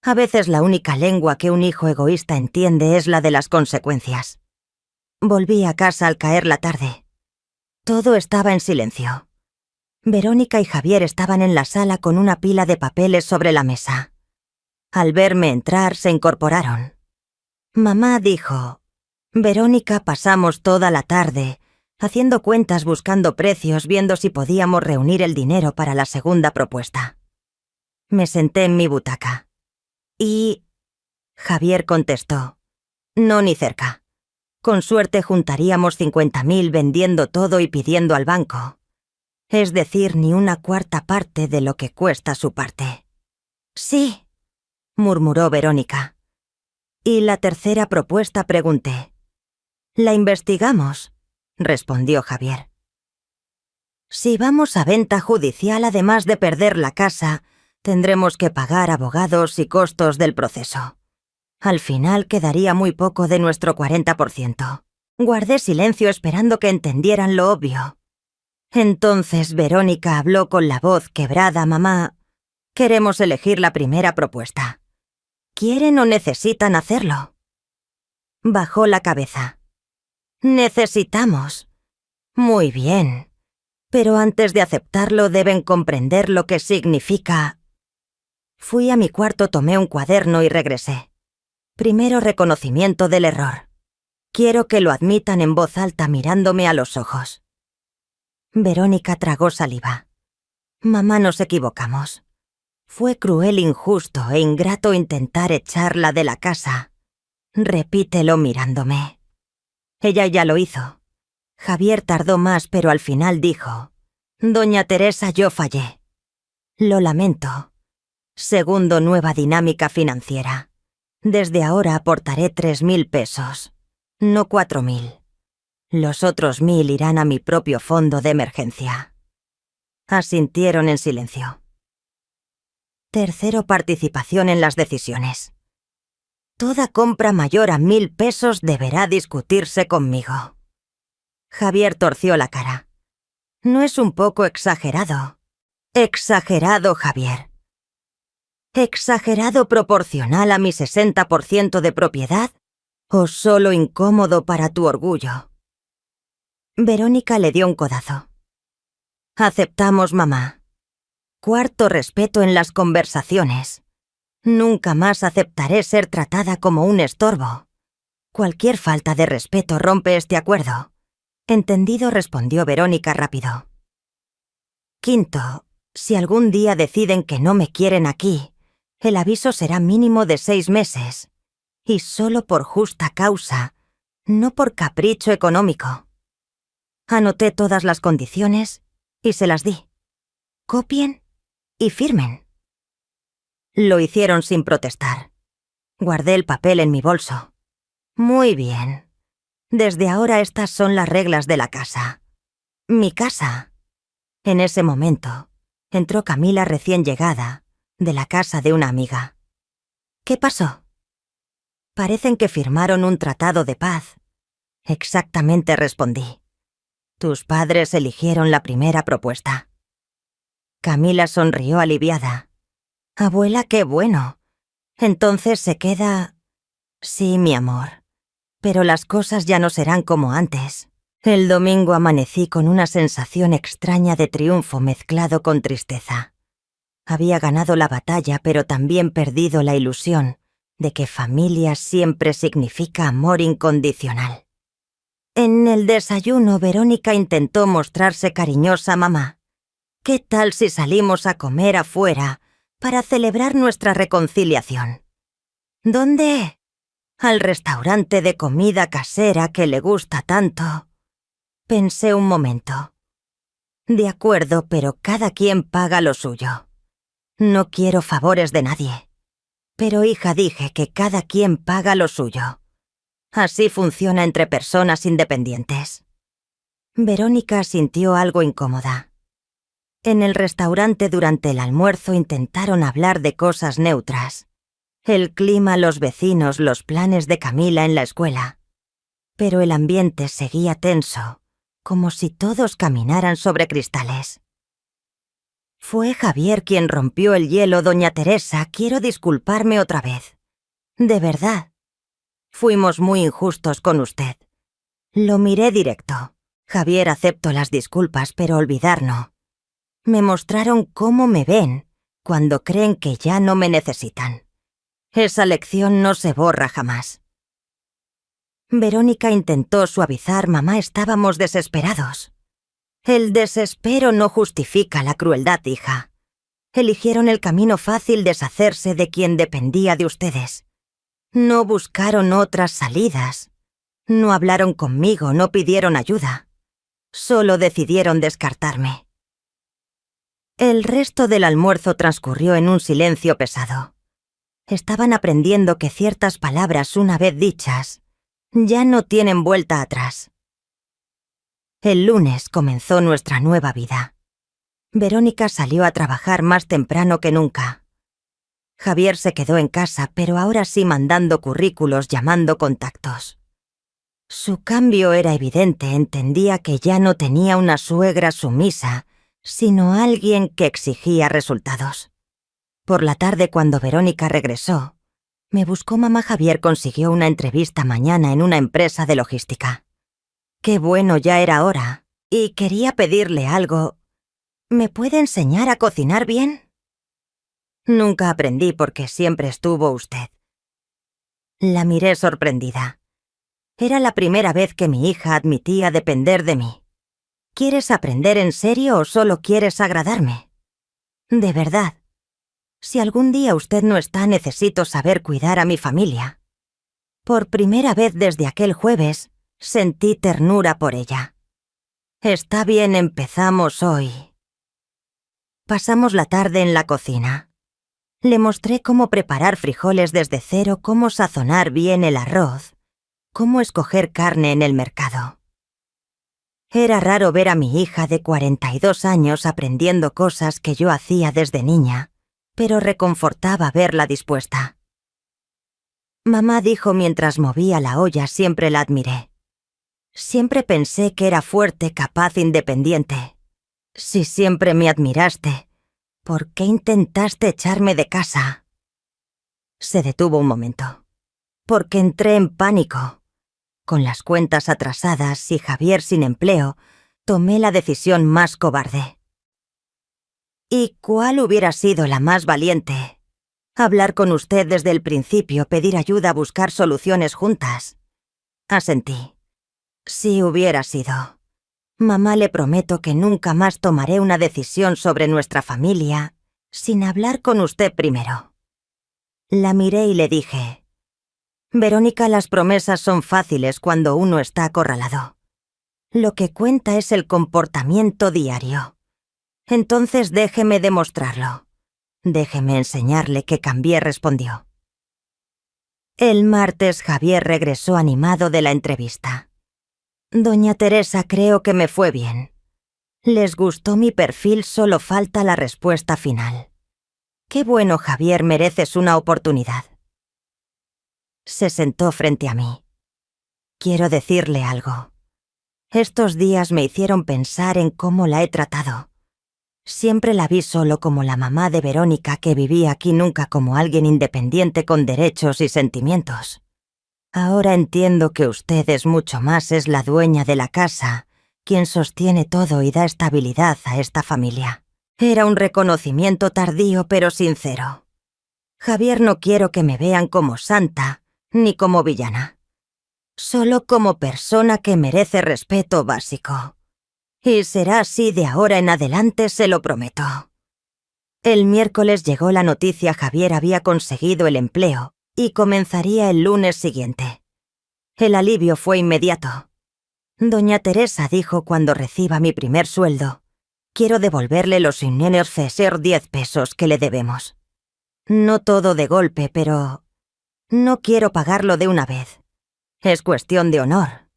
A veces la única lengua que un hijo egoísta entiende es la de las consecuencias. Volví a casa al caer la tarde. Todo estaba en silencio. Verónica y Javier estaban en la sala con una pila de papeles sobre la mesa. Al verme entrar, se incorporaron. Mamá dijo: Verónica, pasamos toda la tarde haciendo cuentas, buscando precios, viendo si podíamos reunir el dinero para la segunda propuesta. Me senté en mi butaca. Y Javier contestó: no, ni cerca. Con suerte juntaríamos 50.000 vendiendo todo y pidiendo al banco. Es decir, ni una cuarta parte de lo que cuesta su parte. Sí, murmuró Verónica. ¿Y la tercera propuesta?, pregunté. La investigamos, respondió Javier. Si vamos a venta judicial, además de perder la casa, tendremos que pagar abogados y costos del proceso. Al final quedaría muy poco de nuestro 40%. Guardé silencio esperando que entendieran lo obvio. Entonces Verónica habló con la voz quebrada: mamá, queremos elegir la primera propuesta. ¿Quieren o necesitan hacerlo? Bajó la cabeza. Necesitamos. Muy bien. Pero antes de aceptarlo deben comprender lo que significa. Fui a mi cuarto, tomé un cuaderno y regresé. Primero, reconocimiento del error. Quiero que lo admitan en voz alta mirándome a los ojos. Verónica tragó saliva. Mamá, nos equivocamos. Fue cruel, injusto e ingrato intentar echarla de la casa. Repítelo mirándome. Ella ya lo hizo. Javier tardó más, pero al final dijo: Doña Teresa, yo fallé. Lo lamento. Segundo, nueva dinámica financiera. Desde ahora aportaré 3.000 pesos, no 4.000. Los otros 1.000 irán a mi propio fondo de emergencia. Asintieron en silencio. Tercero, participación en las decisiones. Toda compra mayor a 1.000 pesos deberá discutirse conmigo. Javier torció la cara. ¿No es un poco exagerado? Exagerado, Javier. ¿Exagerado proporcional a mi 60% de propiedad? ¿O solo incómodo para tu orgullo? Verónica le dio un codazo. Aceptamos, mamá. Cuarto, respeto en las conversaciones. Nunca más aceptaré ser tratada como un estorbo. Cualquier falta de respeto rompe este acuerdo. Entendido, respondió Verónica rápido. Quinto, si algún día deciden que no me quieren aquí, el aviso será mínimo de 6 meses. Y solo por justa causa, no por capricho económico. Anoté todas las condiciones y se las di. Copien y firmen. Lo hicieron sin protestar. Guardé el papel en mi bolso. Muy bien. Desde ahora estas son las reglas de la casa. Mi casa. En ese momento, entró Camila, recién llegada, de la casa de una amiga. ¿Qué pasó? Parecen que firmaron un tratado de paz. Exactamente, respondí. Tus padres eligieron la primera propuesta. Camila sonrió aliviada. Abuela, qué bueno. Entonces se queda... Sí, mi amor. Pero las cosas ya no serán como antes. El domingo amanecí con una sensación extraña de triunfo mezclado con tristeza. Había ganado la batalla, pero también perdido la ilusión de que familia siempre significa amor incondicional. En el desayuno, Verónica intentó mostrarse cariñosa a mamá. ¿Qué tal si salimos a comer afuera para celebrar nuestra reconciliación? ¿Dónde? Al restaurante de comida casera que le gusta tanto. Pensé un momento. De acuerdo, pero cada quien paga lo suyo. No quiero favores de nadie. Pero hija, dije que cada quien paga lo suyo. Así funciona entre personas independientes. Verónica sintió algo incómoda. En el restaurante durante el almuerzo intentaron hablar de cosas neutras. El clima, los vecinos, los planes de Camila en la escuela. Pero el ambiente seguía tenso, como si todos caminaran sobre cristales. Fue Javier quien rompió el hielo, doña Teresa, quiero disculparme otra vez. De verdad. Fuimos muy injustos con usted. Lo miré directo. Javier, acepto las disculpas, pero olvidar no. Me mostraron cómo me ven cuando creen que ya no me necesitan. Esa lección no se borra jamás. Verónica intentó suavizar, mamá, estábamos desesperados. El desespero no justifica la crueldad, hija. Eligieron el camino fácil, deshacerse de quien dependía de ustedes. No buscaron otras salidas. No hablaron conmigo, no pidieron ayuda. Solo decidieron descartarme. El resto del almuerzo transcurrió en un silencio pesado. Estaban aprendiendo que ciertas palabras, una vez dichas, ya no tienen vuelta atrás. El lunes comenzó nuestra nueva vida. Verónica salió a trabajar más temprano que nunca. Javier se quedó en casa, pero ahora sí mandando currículos, llamando contactos. Su cambio era evidente, entendía que ya no tenía una suegra sumisa, sino alguien que exigía resultados. Por la tarde, cuando Verónica regresó, me buscó mamá. Javier consiguió una entrevista mañana en una empresa de logística. Qué bueno, ya era hora, y quería pedirle algo. ¿Me puede enseñar a cocinar bien? Nunca aprendí porque siempre estuvo usted. La miré sorprendida. Era la primera vez que mi hija admitía depender de mí. ¿Quieres aprender en serio o solo quieres agradarme? De verdad. Si algún día usted no está, necesito saber cuidar a mi familia. Por primera vez desde aquel jueves, sentí ternura por ella. Está bien, empezamos hoy. Pasamos la tarde en la cocina. Le mostré cómo preparar frijoles desde cero, cómo sazonar bien el arroz, cómo escoger carne en el mercado. Era raro ver a mi hija de 42 años aprendiendo cosas que yo hacía desde niña, pero reconfortaba verla dispuesta. Mamá dijo mientras movía la olla, siempre la admiré. Siempre pensé que era fuerte, capaz, independiente. Si siempre me admiraste, ¿por qué intentaste echarme de casa? Se detuvo un momento. Porque entré en pánico. Con las cuentas atrasadas y Javier sin empleo, tomé la decisión más cobarde. ¿Y cuál hubiera sido la más valiente? Hablar con usted desde el principio, pedir ayuda, buscar soluciones juntas. Asentí. Sí hubiera sido. Mamá, le prometo que nunca más tomaré una decisión sobre nuestra familia sin hablar con usted primero. La miré y le dije: Verónica, las promesas son fáciles cuando uno está acorralado. Lo que cuenta es el comportamiento diario. Entonces déjeme demostrarlo. Déjeme enseñarle que cambié, respondió. El martes Javier regresó animado de la entrevista. Doña Teresa, creo que me fue bien. Les gustó mi perfil, solo falta la respuesta final. Qué bueno, Javier, mereces una oportunidad. Se sentó frente a mí. Quiero decirle algo. Estos días me hicieron pensar en cómo la he tratado. Siempre la vi solo como la mamá de Verónica, que vivía aquí, nunca como alguien independiente con derechos y sentimientos. Ahora entiendo que usted es mucho más, es la dueña de la casa, quien sostiene todo y da estabilidad a esta familia. Era un reconocimiento tardío pero sincero. Javier, no quiero que me vean como santa ni como villana. Solo como persona que merece respeto básico. Y será así de ahora en adelante, se lo prometo. El miércoles llegó la noticia: Javier había conseguido el empleo y comenzaría el lunes siguiente. El alivio fue inmediato. Doña Teresa dijo cuando reciba mi primer sueldo: quiero devolverle los Unión César 10 pesos que le debemos. No todo de golpe, pero no quiero pagarlo de una vez. Es cuestión de honor.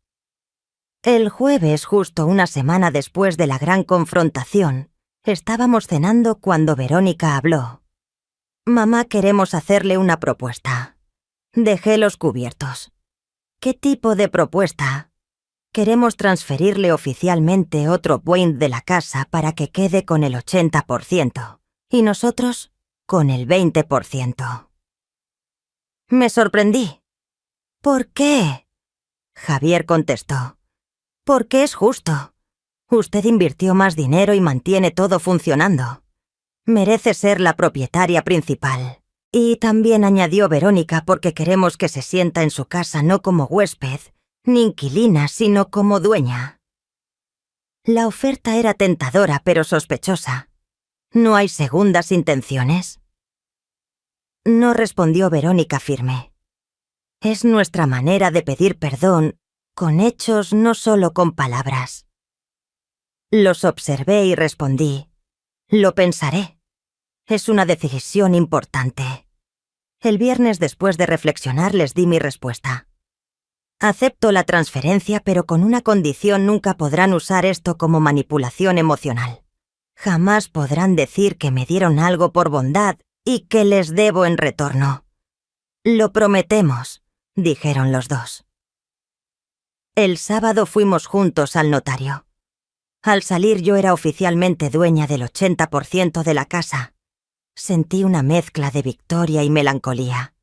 El jueves, justo una semana después de la gran confrontación, estábamos cenando cuando Verónica habló. Mamá, queremos hacerle una propuesta. Dejé los cubiertos. ¿Qué tipo de propuesta? Queremos transferirle oficialmente otro point de la casa para que quede con el 80% y nosotros con el 20%. Me sorprendí. ¿Por qué? Javier contestó. Porque es justo. Usted invirtió más dinero y mantiene todo funcionando. Merece ser la propietaria principal. Y también añadió Verónica, porque queremos que se sienta en su casa no como huésped, ni inquilina, sino como dueña. La oferta era tentadora, pero sospechosa. ¿No hay segundas intenciones? No, respondió Verónica firme. Es nuestra manera de pedir perdón, con hechos, no solo con palabras. Los observé y respondí: lo pensaré. Es una decisión importante. El viernes, después de reflexionar, les di mi respuesta. Acepto la transferencia, pero con una condición: nunca podrán usar esto como manipulación emocional. Jamás podrán decir que me dieron algo por bondad y que les debo en retorno. Lo prometemos, dijeron los dos. El sábado fuimos juntos al notario. Al salir, yo era oficialmente dueña del 80% de la casa. Sentí una mezcla de victoria y melancolía.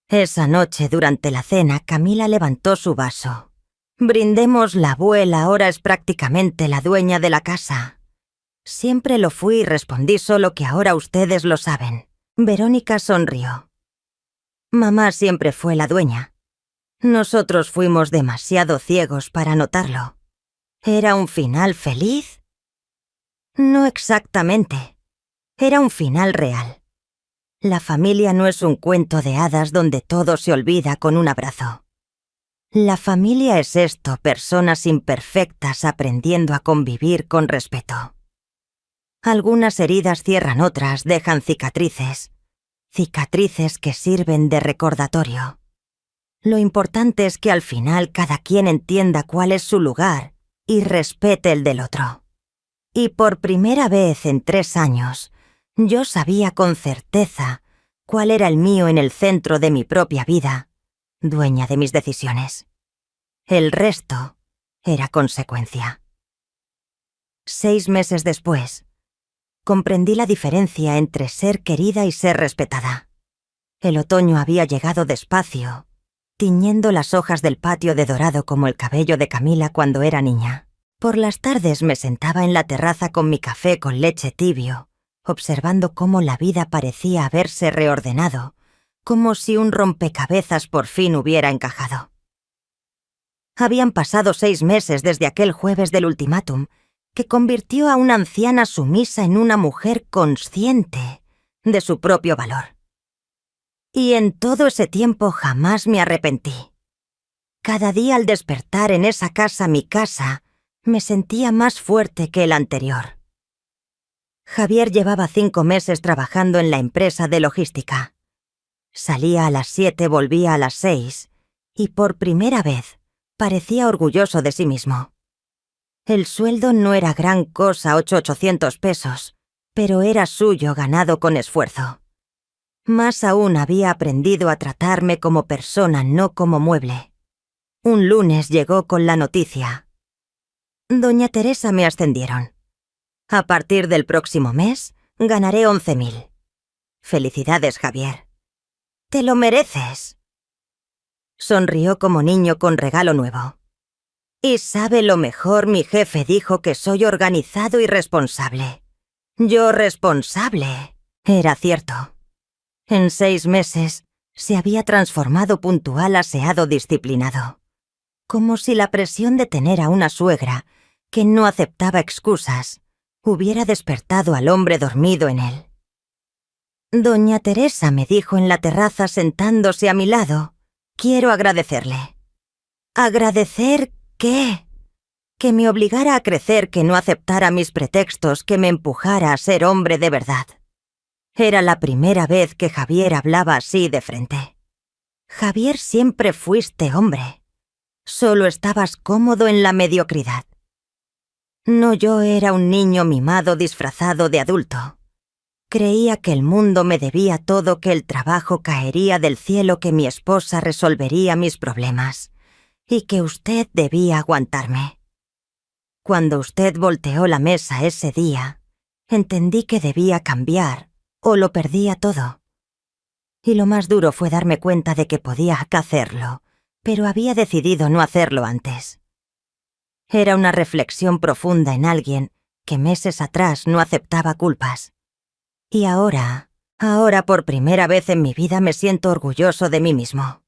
Esa noche, durante la cena, Camila levantó su vaso. Brindemos, la abuela ahora es prácticamente la dueña de la casa. Siempre lo fui, respondí, solo que ahora ustedes lo saben. Verónica sonrió. Mamá siempre fue la dueña. Nosotros fuimos demasiado ciegos para notarlo. ¿Era un final feliz? No exactamente. Era un final real. La familia no es un cuento de hadas donde todo se olvida con un abrazo. La familia es esto: personas imperfectas aprendiendo a convivir con respeto. Algunas heridas cierran otras, dejan cicatrices. Cicatrices que sirven de recordatorio. Lo importante es que al final cada quien entienda cuál es su lugar y respete el del otro. Y por primera vez en 3 años, yo sabía con certeza cuál era el mío en el centro de mi propia vida, dueña de mis decisiones. El resto era consecuencia. 6 meses después, comprendí la diferencia entre ser querida y ser respetada. El otoño había llegado despacio, tiñendo las hojas del patio de dorado como el cabello de Camila cuando era niña. Por las tardes me sentaba en la terraza con mi café con leche tibio, observando cómo la vida parecía haberse reordenado, como si un rompecabezas por fin hubiera encajado. Habían pasado 6 meses desde aquel jueves del ultimátum, que convirtió a una anciana sumisa en una mujer consciente de su propio valor. Y en todo ese tiempo jamás me arrepentí. Cada día al despertar en esa casa, mi casa, me sentía más fuerte que el anterior. Javier llevaba 5 meses trabajando en la empresa de logística. Salía a las 7, volvía a las 6, y por primera vez parecía orgulloso de sí mismo. El sueldo no era gran cosa, 800 pesos, pero era suyo, ganado con esfuerzo. Más aún, había aprendido a tratarme como persona, no como mueble. Un lunes llegó con la noticia: Doña Teresa, me ascendieron. A partir del próximo mes, ganaré 11.000. Felicidades, Javier. Te lo mereces. Sonrió como niño con regalo nuevo. Y sabe lo mejor, mi jefe dijo que soy organizado y responsable. Yo responsable. Era cierto. En 6 meses se había transformado: puntual, aseado, disciplinado. como si la presión de tener a una suegra que no aceptaba excusas hubiera despertado al hombre dormido en él. Doña Teresa me dijo en la terraza sentándose a mi lado: «Quiero agradecerle». ¿Agradecer qué? Que me obligara a crecer, que no aceptara mis pretextos, que me empujara a ser hombre de verdad. Era la primera vez que Javier hablaba así de frente. Javier, siempre fuiste hombre. Solo estabas cómodo en la mediocridad. No, yo era un niño mimado disfrazado de adulto. Creía que el mundo me debía todo, que el trabajo caería del cielo, que mi esposa resolvería mis problemas y que usted debía aguantarme. Cuando usted volteó la mesa ese día, entendí que debía cambiar o lo perdía todo. Y lo más duro fue darme cuenta de que podía hacerlo, pero había decidido no hacerlo antes. Era una reflexión profunda en alguien que meses atrás no aceptaba culpas. Y ahora por primera vez en mi vida me siento orgulloso de mí mismo,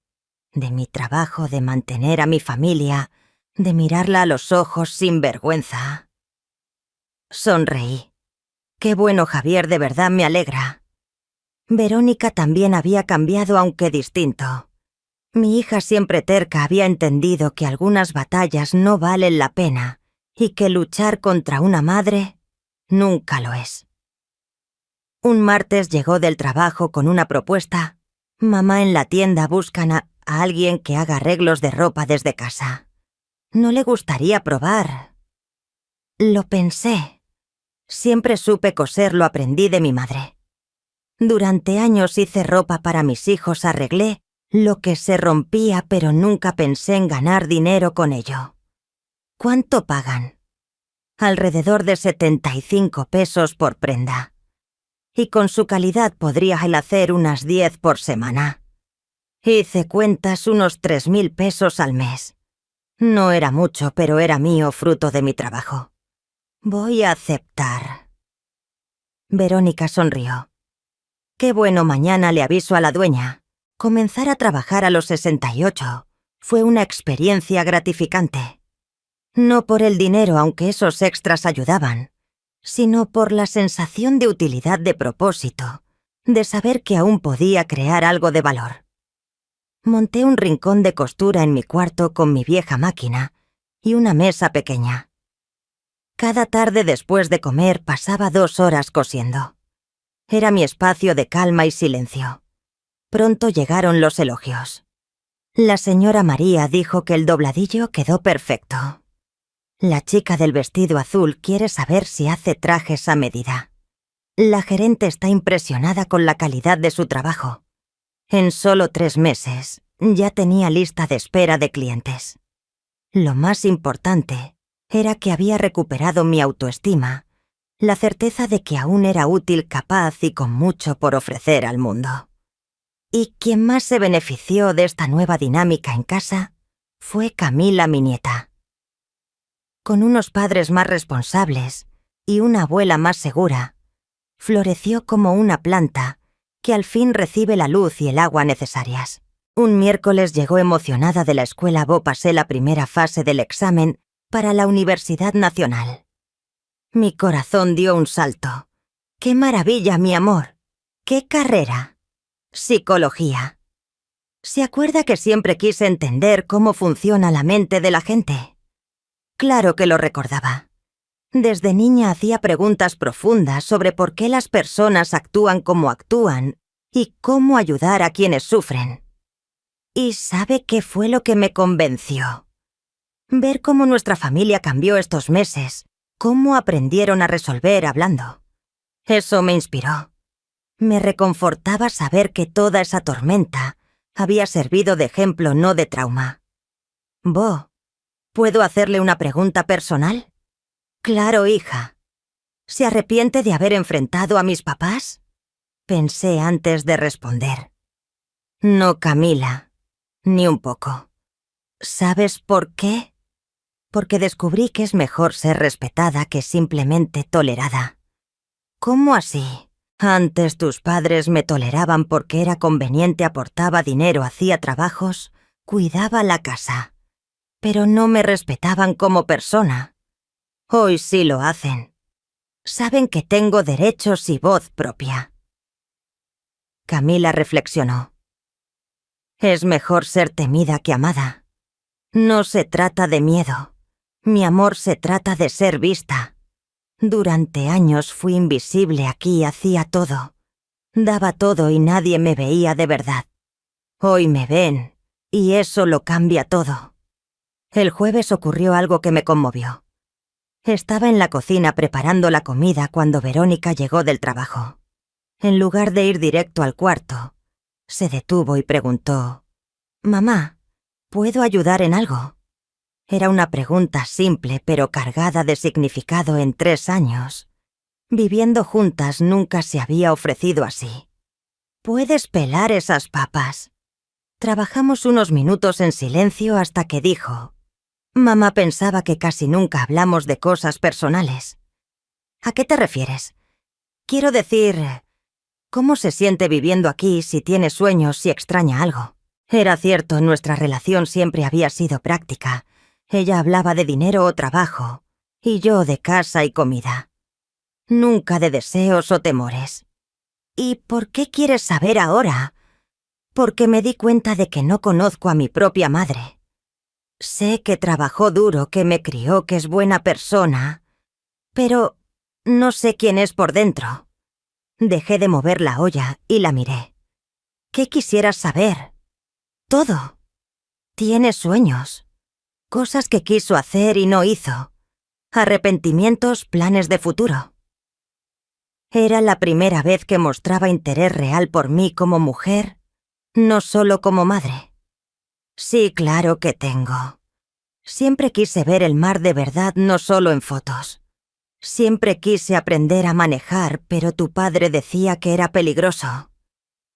de mi trabajo, de mantener a mi familia, de mirarla a los ojos sin vergüenza. Sonreí. Qué bueno, Javier, de verdad me alegra. Verónica también había cambiado, aunque distinto. Mi hija, siempre terca, había entendido que algunas batallas no valen la pena y que luchar contra una madre nunca lo es. Un martes llegó del trabajo con una propuesta. Mamá, en la tienda buscan a alguien que haga arreglos de ropa desde casa. ¿No le gustaría probar? Lo pensé. Siempre supe coser, lo aprendí de mi madre. Durante años hice ropa para mis hijos, arreglé lo que se rompía, pero nunca pensé en ganar dinero con ello. ¿Cuánto pagan? Alrededor de 75 pesos por prenda. Y con su calidad podría él hacer unas 10 por semana. Hice cuentas, unos 3.000 pesos al mes. No era mucho, pero era mío, fruto de mi trabajo. Voy a aceptar. Verónica sonrió. Qué bueno, mañana le aviso a la dueña. Comenzar a trabajar a los 68 fue una experiencia gratificante. No por el dinero, aunque esos extras ayudaban, sino por la sensación de utilidad, de propósito, de saber que aún podía crear algo de valor. Monté un rincón de costura en mi cuarto con mi vieja máquina y una mesa pequeña. Cada tarde después de comer pasaba 2 horas cosiendo. Era mi espacio de calma y silencio. Pronto llegaron los elogios. La señora María dijo que el dobladillo quedó perfecto. La chica del vestido azul quiere saber si hace trajes a medida. La gerente está impresionada con la calidad de su trabajo. En solo 3 meses ya tenía lista de espera de clientes. Lo más importante era que había recuperado mi autoestima, la certeza de que aún era útil, capaz y con mucho por ofrecer al mundo. Y quien más se benefició de esta nueva dinámica en casa fue Camila, mi nieta. Con unos padres más responsables y una abuela más segura, floreció como una planta que al fin recibe la luz y el agua necesarias. Un miércoles llegó emocionada de la escuela. Pasé la primera fase del examen para la Universidad Nacional. Mi corazón dio un salto. ¡Qué maravilla, mi amor! ¿Qué carrera? Psicología. ¿Se acuerda que siempre quise entender cómo funciona la mente de la gente? Claro que lo recordaba. Desde niña hacía preguntas profundas sobre por qué las personas actúan como actúan y cómo ayudar a quienes sufren. ¿Y sabe qué fue lo que me convenció? Ver cómo nuestra familia cambió estos meses, cómo aprendieron a resolver hablando. Eso me inspiró. Me reconfortaba saber que toda esa tormenta había servido de ejemplo, no de trauma. ¿Puedo hacerle una pregunta personal? Claro, hija. ¿Se arrepiente de haber enfrentado a mis papás? Pensé antes de responder. No, Camila, ni un poco. ¿Sabes por qué? Porque descubrí que es mejor ser respetada que simplemente tolerada. ¿Cómo así? Antes tus padres me toleraban porque era conveniente, aportaba dinero, hacía trabajos, cuidaba la casa. pero no me respetaban como persona. Hoy sí lo hacen. Saben que tengo derechos y voz propia. Camila reflexionó. Es mejor ser temida que amada. No se trata de miedo. Mi amor se trata de ser vista. Durante años fui invisible aquí, hacía todo. Daba todo y nadie me veía de verdad. Hoy me ven, y eso lo cambia todo. El jueves ocurrió algo que me conmovió. Estaba en la cocina preparando la comida cuando Verónica llegó del trabajo. En lugar de ir directo al cuarto, se detuvo y preguntó: «Mamá, ¿puedo ayudar en algo?». Era una pregunta simple pero cargada de significado en 3 años. Viviendo juntas nunca se había ofrecido así. «¿Puedes pelar esas papas?». Trabajamos unos minutos en silencio hasta que dijo: «Mamá pensaba que casi nunca hablamos de cosas personales». «¿A qué te refieres?». «Quiero decir, ¿cómo se siente viviendo aquí si tiene sueños, si extraña algo?». Era cierto, nuestra relación siempre había sido práctica. Ella hablaba de dinero o trabajo, y yo de casa y comida. Nunca de deseos o temores. «¿Y por qué quieres saber ahora?». «Porque me di cuenta de que no conozco a mi propia madre. Sé que trabajó duro, que me crió, que es buena persona, pero no sé quién es por dentro». Dejé de mover la olla y la miré. «¿Qué quisieras saber?». «Todo. Tiene sueños, cosas que quiso hacer y no hizo, arrepentimientos, planes de futuro». Era la primera vez que mostraba interés real por mí como mujer, no solo como madre. «Sí, claro que tengo. Siempre quise ver el mar de verdad, no solo en fotos. Siempre quise aprender a manejar, pero tu padre decía que era peligroso.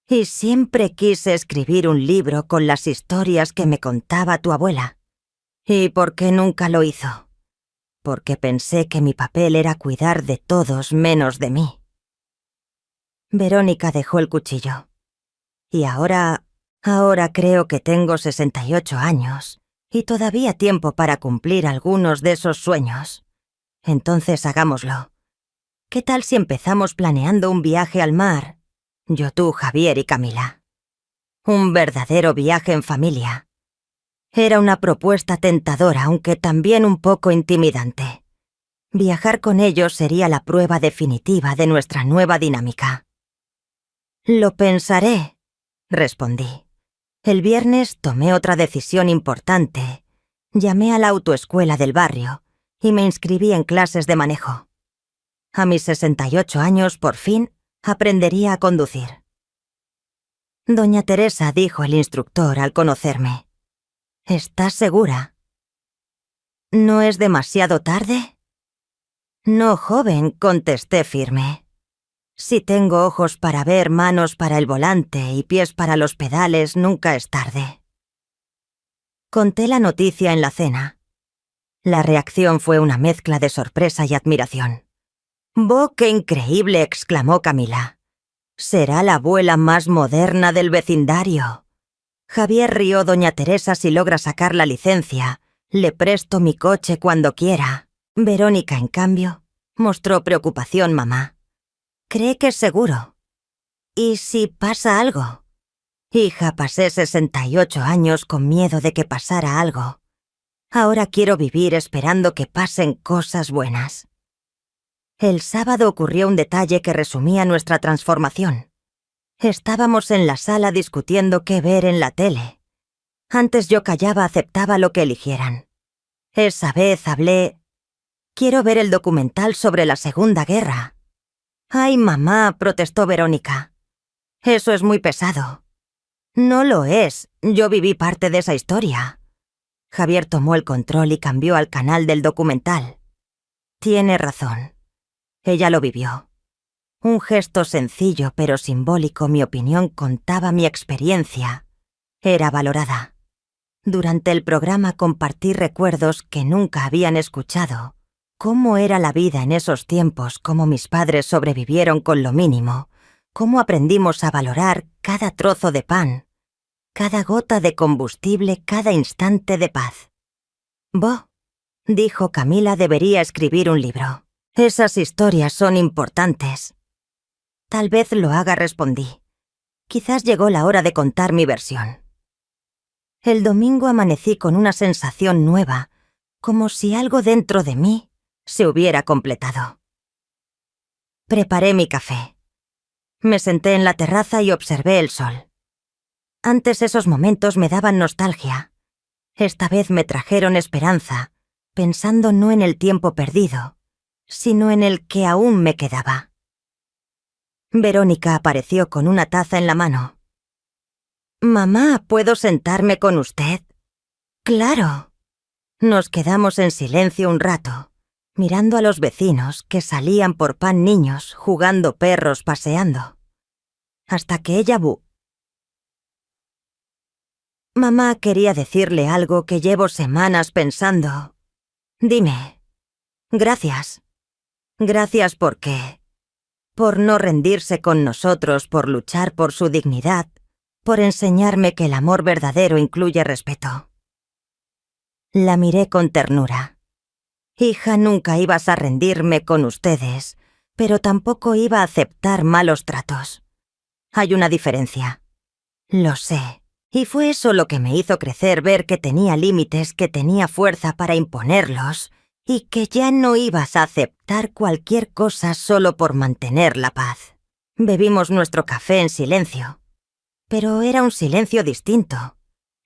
Y siempre quise escribir un libro con las historias que me contaba tu abuela. ¿Y por qué nunca lo hizo? Porque pensé que mi papel era cuidar de todos menos de mí». Verónica dejó el cuchillo. «Y ahora creo que tengo 68 años y todavía tiempo para cumplir algunos de esos sueños. Entonces hagámoslo. ¿Qué tal si empezamos planeando un viaje al mar? Yo, tú, Javier y Camila. Un verdadero viaje en familia». Era una propuesta tentadora, aunque también un poco intimidante. Viajar con ellos sería la prueba definitiva de nuestra nueva dinámica. «Lo pensaré», respondí. El viernes tomé otra decisión importante. Llamé a la autoescuela del barrio y me inscribí en clases de manejo. A mis 68 años, por fin, aprendería a conducir. «Doña Teresa», dijo el instructor al conocerme. «¿Estás segura?». «¿No es demasiado tarde?». «No, joven», contesté firme. «Si tengo ojos para ver, manos para el volante y pies para los pedales, nunca es tarde». Conté la noticia en la cena. La reacción fue una mezcla de sorpresa y admiración. «¡Bo, qué increíble!», exclamó Camila. «Será la abuela más moderna del vecindario». Javier rió: «Doña Teresa, si logra sacar la licencia, le presto mi coche cuando quiera». Verónica, en cambio, mostró preocupación. «Mamá, ¿cree que es seguro? ¿Y si pasa algo?». «Hija, pasé 68 años con miedo de que pasara algo. Ahora quiero vivir esperando que pasen cosas buenas». El sábado ocurrió un detalle que resumía nuestra transformación. Estábamos en la sala discutiendo qué ver en la tele. Antes yo callaba, aceptaba lo que eligieran. Esa vez hablé: «Quiero ver el documental sobre la Segunda Guerra». «Ay, mamá», protestó Verónica. «Eso es muy pesado». «No lo es, yo viví parte de esa historia». Javier tomó el control y cambió al canal del documental. «Tiene razón. Ella lo vivió. Un gesto sencillo pero simbólico, mi opinión contaba mi experiencia. Era valorada». Durante el programa compartí recuerdos que nunca habían escuchado. Cómo era la vida en esos tiempos, cómo mis padres sobrevivieron con lo mínimo, cómo aprendimos a valorar cada trozo de pan, cada gota de combustible, cada instante de paz. Bo, dijo Camila, debería escribir un libro. Esas historias son importantes. Tal vez lo haga, respondí. Quizás llegó la hora de contar mi versión. El domingo amanecí con una sensación nueva, como si algo dentro de mí se hubiera completado. Preparé mi café. Me senté en la terraza y observé el sol. Antes esos momentos me daban nostalgia. Esta vez me trajeron esperanza, pensando no en el tiempo perdido, sino en el que aún me quedaba. Verónica apareció con una taza en la mano. «Mamá, ¿puedo sentarme con usted?» «Claro». Nos quedamos en silencio un rato, mirando a los vecinos que salían por pan, niños, jugando, perros, paseando. Hasta que ella «Mamá, quería decirle algo que llevo semanas pensando». «Dime». «Gracias». «Gracias por qué». «Por no rendirse con nosotros, por luchar por su dignidad, por enseñarme que el amor verdadero incluye respeto». La miré con ternura. «Hija, nunca ibas a rendirme con ustedes, pero tampoco iba a aceptar malos tratos. Hay una diferencia». «Lo sé. Y fue eso lo que me hizo crecer, ver que tenía límites, que tenía fuerza para imponerlos, y que ya no ibas a aceptar cualquier cosa solo por mantener la paz». Bebimos nuestro café en silencio. Pero era un silencio distinto.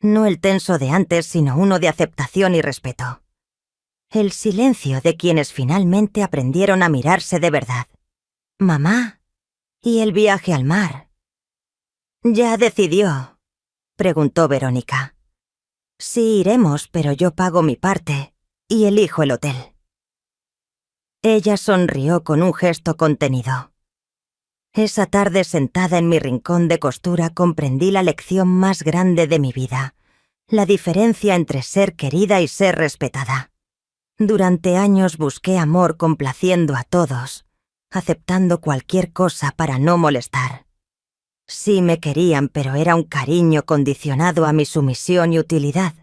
No el tenso de antes, sino uno de aceptación y respeto. El silencio de quienes finalmente aprendieron a mirarse de verdad. «Mamá, ¿y el viaje al mar?» «¿Ya decidió?», preguntó Verónica. «Sí, iremos, pero yo pago mi parte y elijo el hotel». Ella sonrió con un gesto contenido. Esa tarde, sentada en mi rincón de costura, comprendí la lección más grande de mi vida, la diferencia entre ser querida y ser respetada. Durante años busqué amor complaciendo a todos, aceptando cualquier cosa para no molestar. Sí me querían, pero era un cariño condicionado a mi sumisión y utilidad.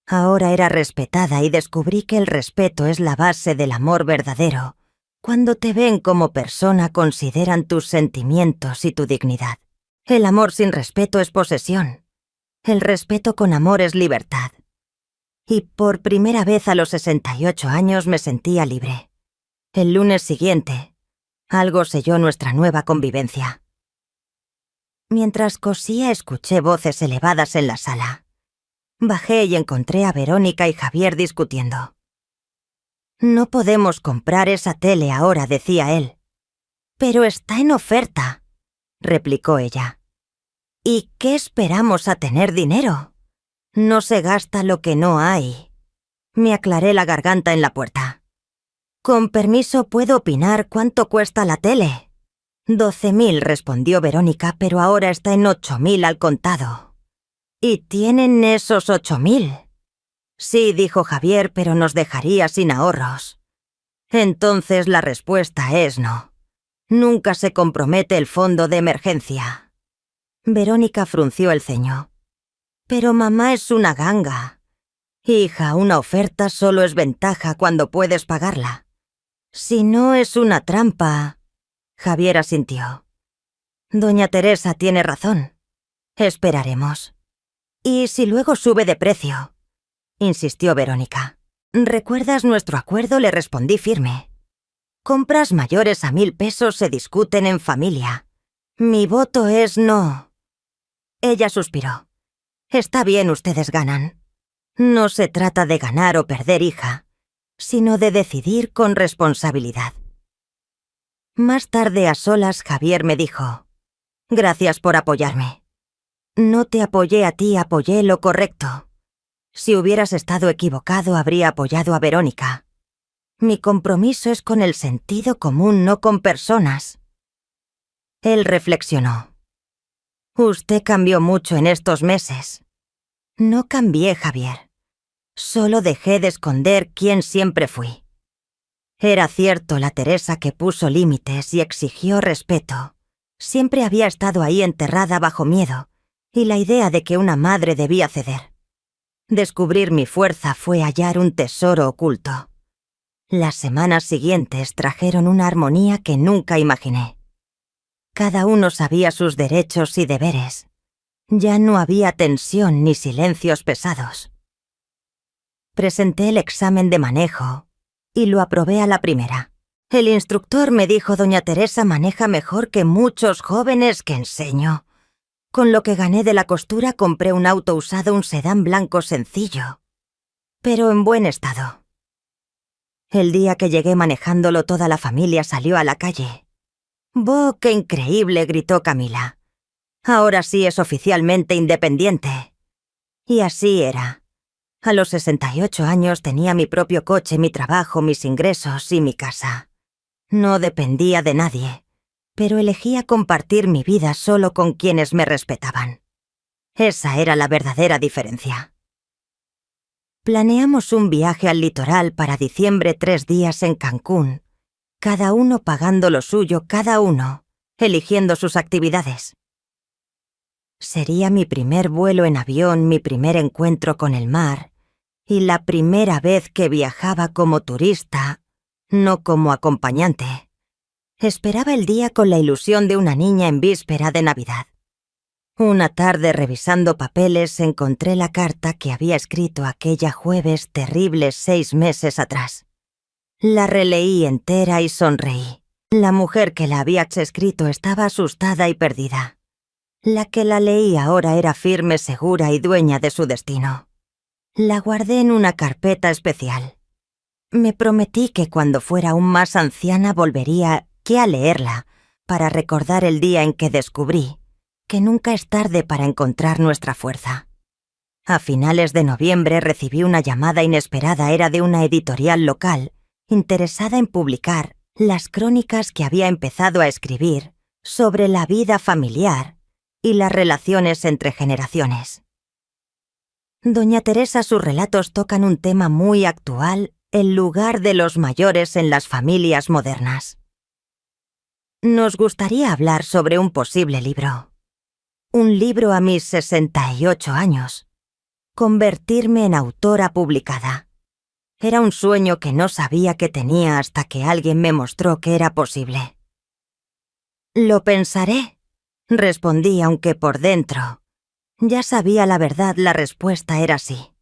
Ahora era respetada y descubrí que el respeto es la base del amor verdadero. Cuando te ven como persona, consideran tus sentimientos y tu dignidad. El amor sin respeto es posesión. El respeto con amor es libertad. Y por primera vez a los 68 años me sentía libre. El lunes siguiente, algo selló nuestra nueva convivencia. Mientras cosía, escuché voces elevadas en la sala. Bajé y encontré a Verónica y Javier discutiendo. «No podemos comprar esa tele ahora», decía él. «Pero está en oferta», replicó ella. «¿Y qué esperamos a tener dinero? No se gasta lo que no hay». Me aclaré la garganta en la puerta. «Con permiso, ¿puedo opinar cuánto cuesta la tele?» 12.000, respondió Verónica, pero ahora está en 8.000 al contado. ¿Y tienen esos 8.000? Sí, dijo Javier, pero nos dejaría sin ahorros. Entonces la respuesta es no. Nunca se compromete el fondo de emergencia. Verónica frunció el ceño. Pero mamá es una ganga. Hija, una oferta solo es ventaja cuando puedes pagarla. Si no es una trampa... Javier asintió. Doña Teresa tiene razón. Esperaremos. ¿Y si luego sube de precio?, insistió Verónica. ¿Recuerdas nuestro acuerdo?, le respondí firme. Compras mayores a 1.000 pesos se discuten en familia. Mi voto es no. Ella suspiró. Está bien, ustedes ganan. No se trata de ganar o perder, hija, sino de decidir con responsabilidad. Más tarde, a solas, Javier me dijo: «Gracias por apoyarme». «No te apoyé a ti, apoyé lo correcto. Si hubieras estado equivocado, habría apoyado a Verónica. Mi compromiso es con el sentido común, no con personas». Él reflexionó. «Usted cambió mucho en estos meses». «No cambié, Javier. Solo dejé de esconder quién siempre fui». Era cierto, la Teresa que puso límites y exigió respeto siempre había estado ahí enterrada bajo miedo y la idea de que una madre debía ceder. Descubrir mi fuerza fue hallar un tesoro oculto. Las semanas siguientes trajeron una armonía que nunca imaginé. Cada uno sabía sus derechos y deberes. Ya no había tensión ni silencios pesados. Presenté el examen de manejo y lo aprobé a la primera. El instructor me dijo: «Doña Teresa maneja mejor que muchos jóvenes que enseño». Con lo que gané de la costura compré un auto usado, un sedán blanco sencillo, pero en buen estado. El día que llegué manejándolo, toda la familia salió a la calle. «¡Boh, qué increíble!», gritó Camila. «Ahora sí es oficialmente independiente». Y así era. A los 68 años tenía mi propio coche, mi trabajo, mis ingresos y mi casa. No dependía de nadie, pero elegía compartir mi vida solo con quienes me respetaban. Esa era la verdadera diferencia. Planeamos un viaje al litoral para diciembre, 3 días en Cancún, cada uno pagando lo suyo, cada uno eligiendo sus actividades. Sería mi primer vuelo en avión, mi primer encuentro con el mar y la primera vez que viajaba como turista, no como acompañante. Esperaba el día con la ilusión de una niña en víspera de Navidad. Una tarde, revisando papeles, encontré la carta que había escrito aquella jueves terrible 6 meses atrás. La releí entera y sonreí. La mujer que la había escrito estaba asustada y perdida. La que la leí ahora era firme, segura y dueña de su destino. La guardé en una carpeta especial. Me prometí que cuando fuera aún más anciana volvería a leerla para recordar el día en que descubrí que nunca es tarde para encontrar nuestra fuerza. A finales de noviembre recibí una llamada inesperada. Era de una editorial local interesada en publicar las crónicas que había empezado a escribir sobre la vida familiar y las relaciones entre generaciones. Doña Teresa, sus relatos tocan un tema muy actual: el lugar de los mayores en las familias modernas. Nos gustaría hablar sobre un posible libro. Un libro a mis 68 años. Convertirme en autora publicada. Era un sueño que no sabía que tenía hasta que alguien me mostró que era posible. «Lo pensaré», respondí, aunque por dentro ya sabía la verdad. La respuesta era sí.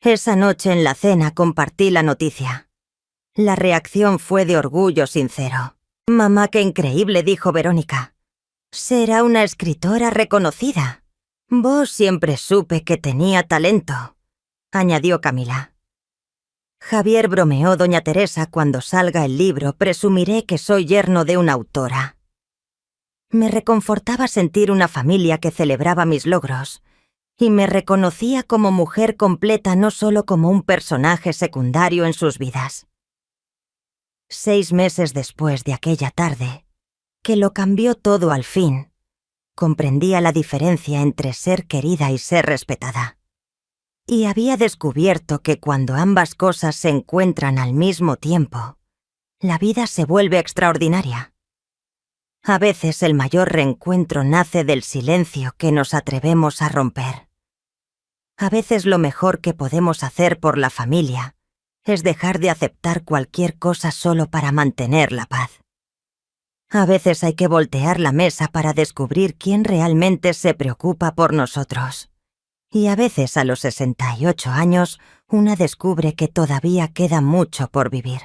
Esa noche en la cena compartí la noticia. La reacción fue de orgullo sincero. «Mamá, qué increíble», dijo Verónica. «Será una escritora reconocida». «Vos siempre supe que tenía talento», añadió Camila. Javier bromeó: «Doña Teresa, cuando salga el libro presumiré que soy yerno de una autora». Me reconfortaba sentir una familia que celebraba mis logros y me reconocía como mujer completa, no solo como un personaje secundario en sus vidas. 6 meses después de aquella tarde, que lo cambió todo al fin, comprendía la diferencia entre ser querida y ser respetada. Y había descubierto que cuando ambas cosas se encuentran al mismo tiempo, la vida se vuelve extraordinaria. A veces el mayor reencuentro nace del silencio que nos atrevemos a romper. A veces lo mejor que podemos hacer por la familia es dejar de aceptar cualquier cosa solo para mantener la paz. A veces hay que voltear la mesa para descubrir quién realmente se preocupa por nosotros. Y a veces a los 68 años una descubre que todavía queda mucho por vivir.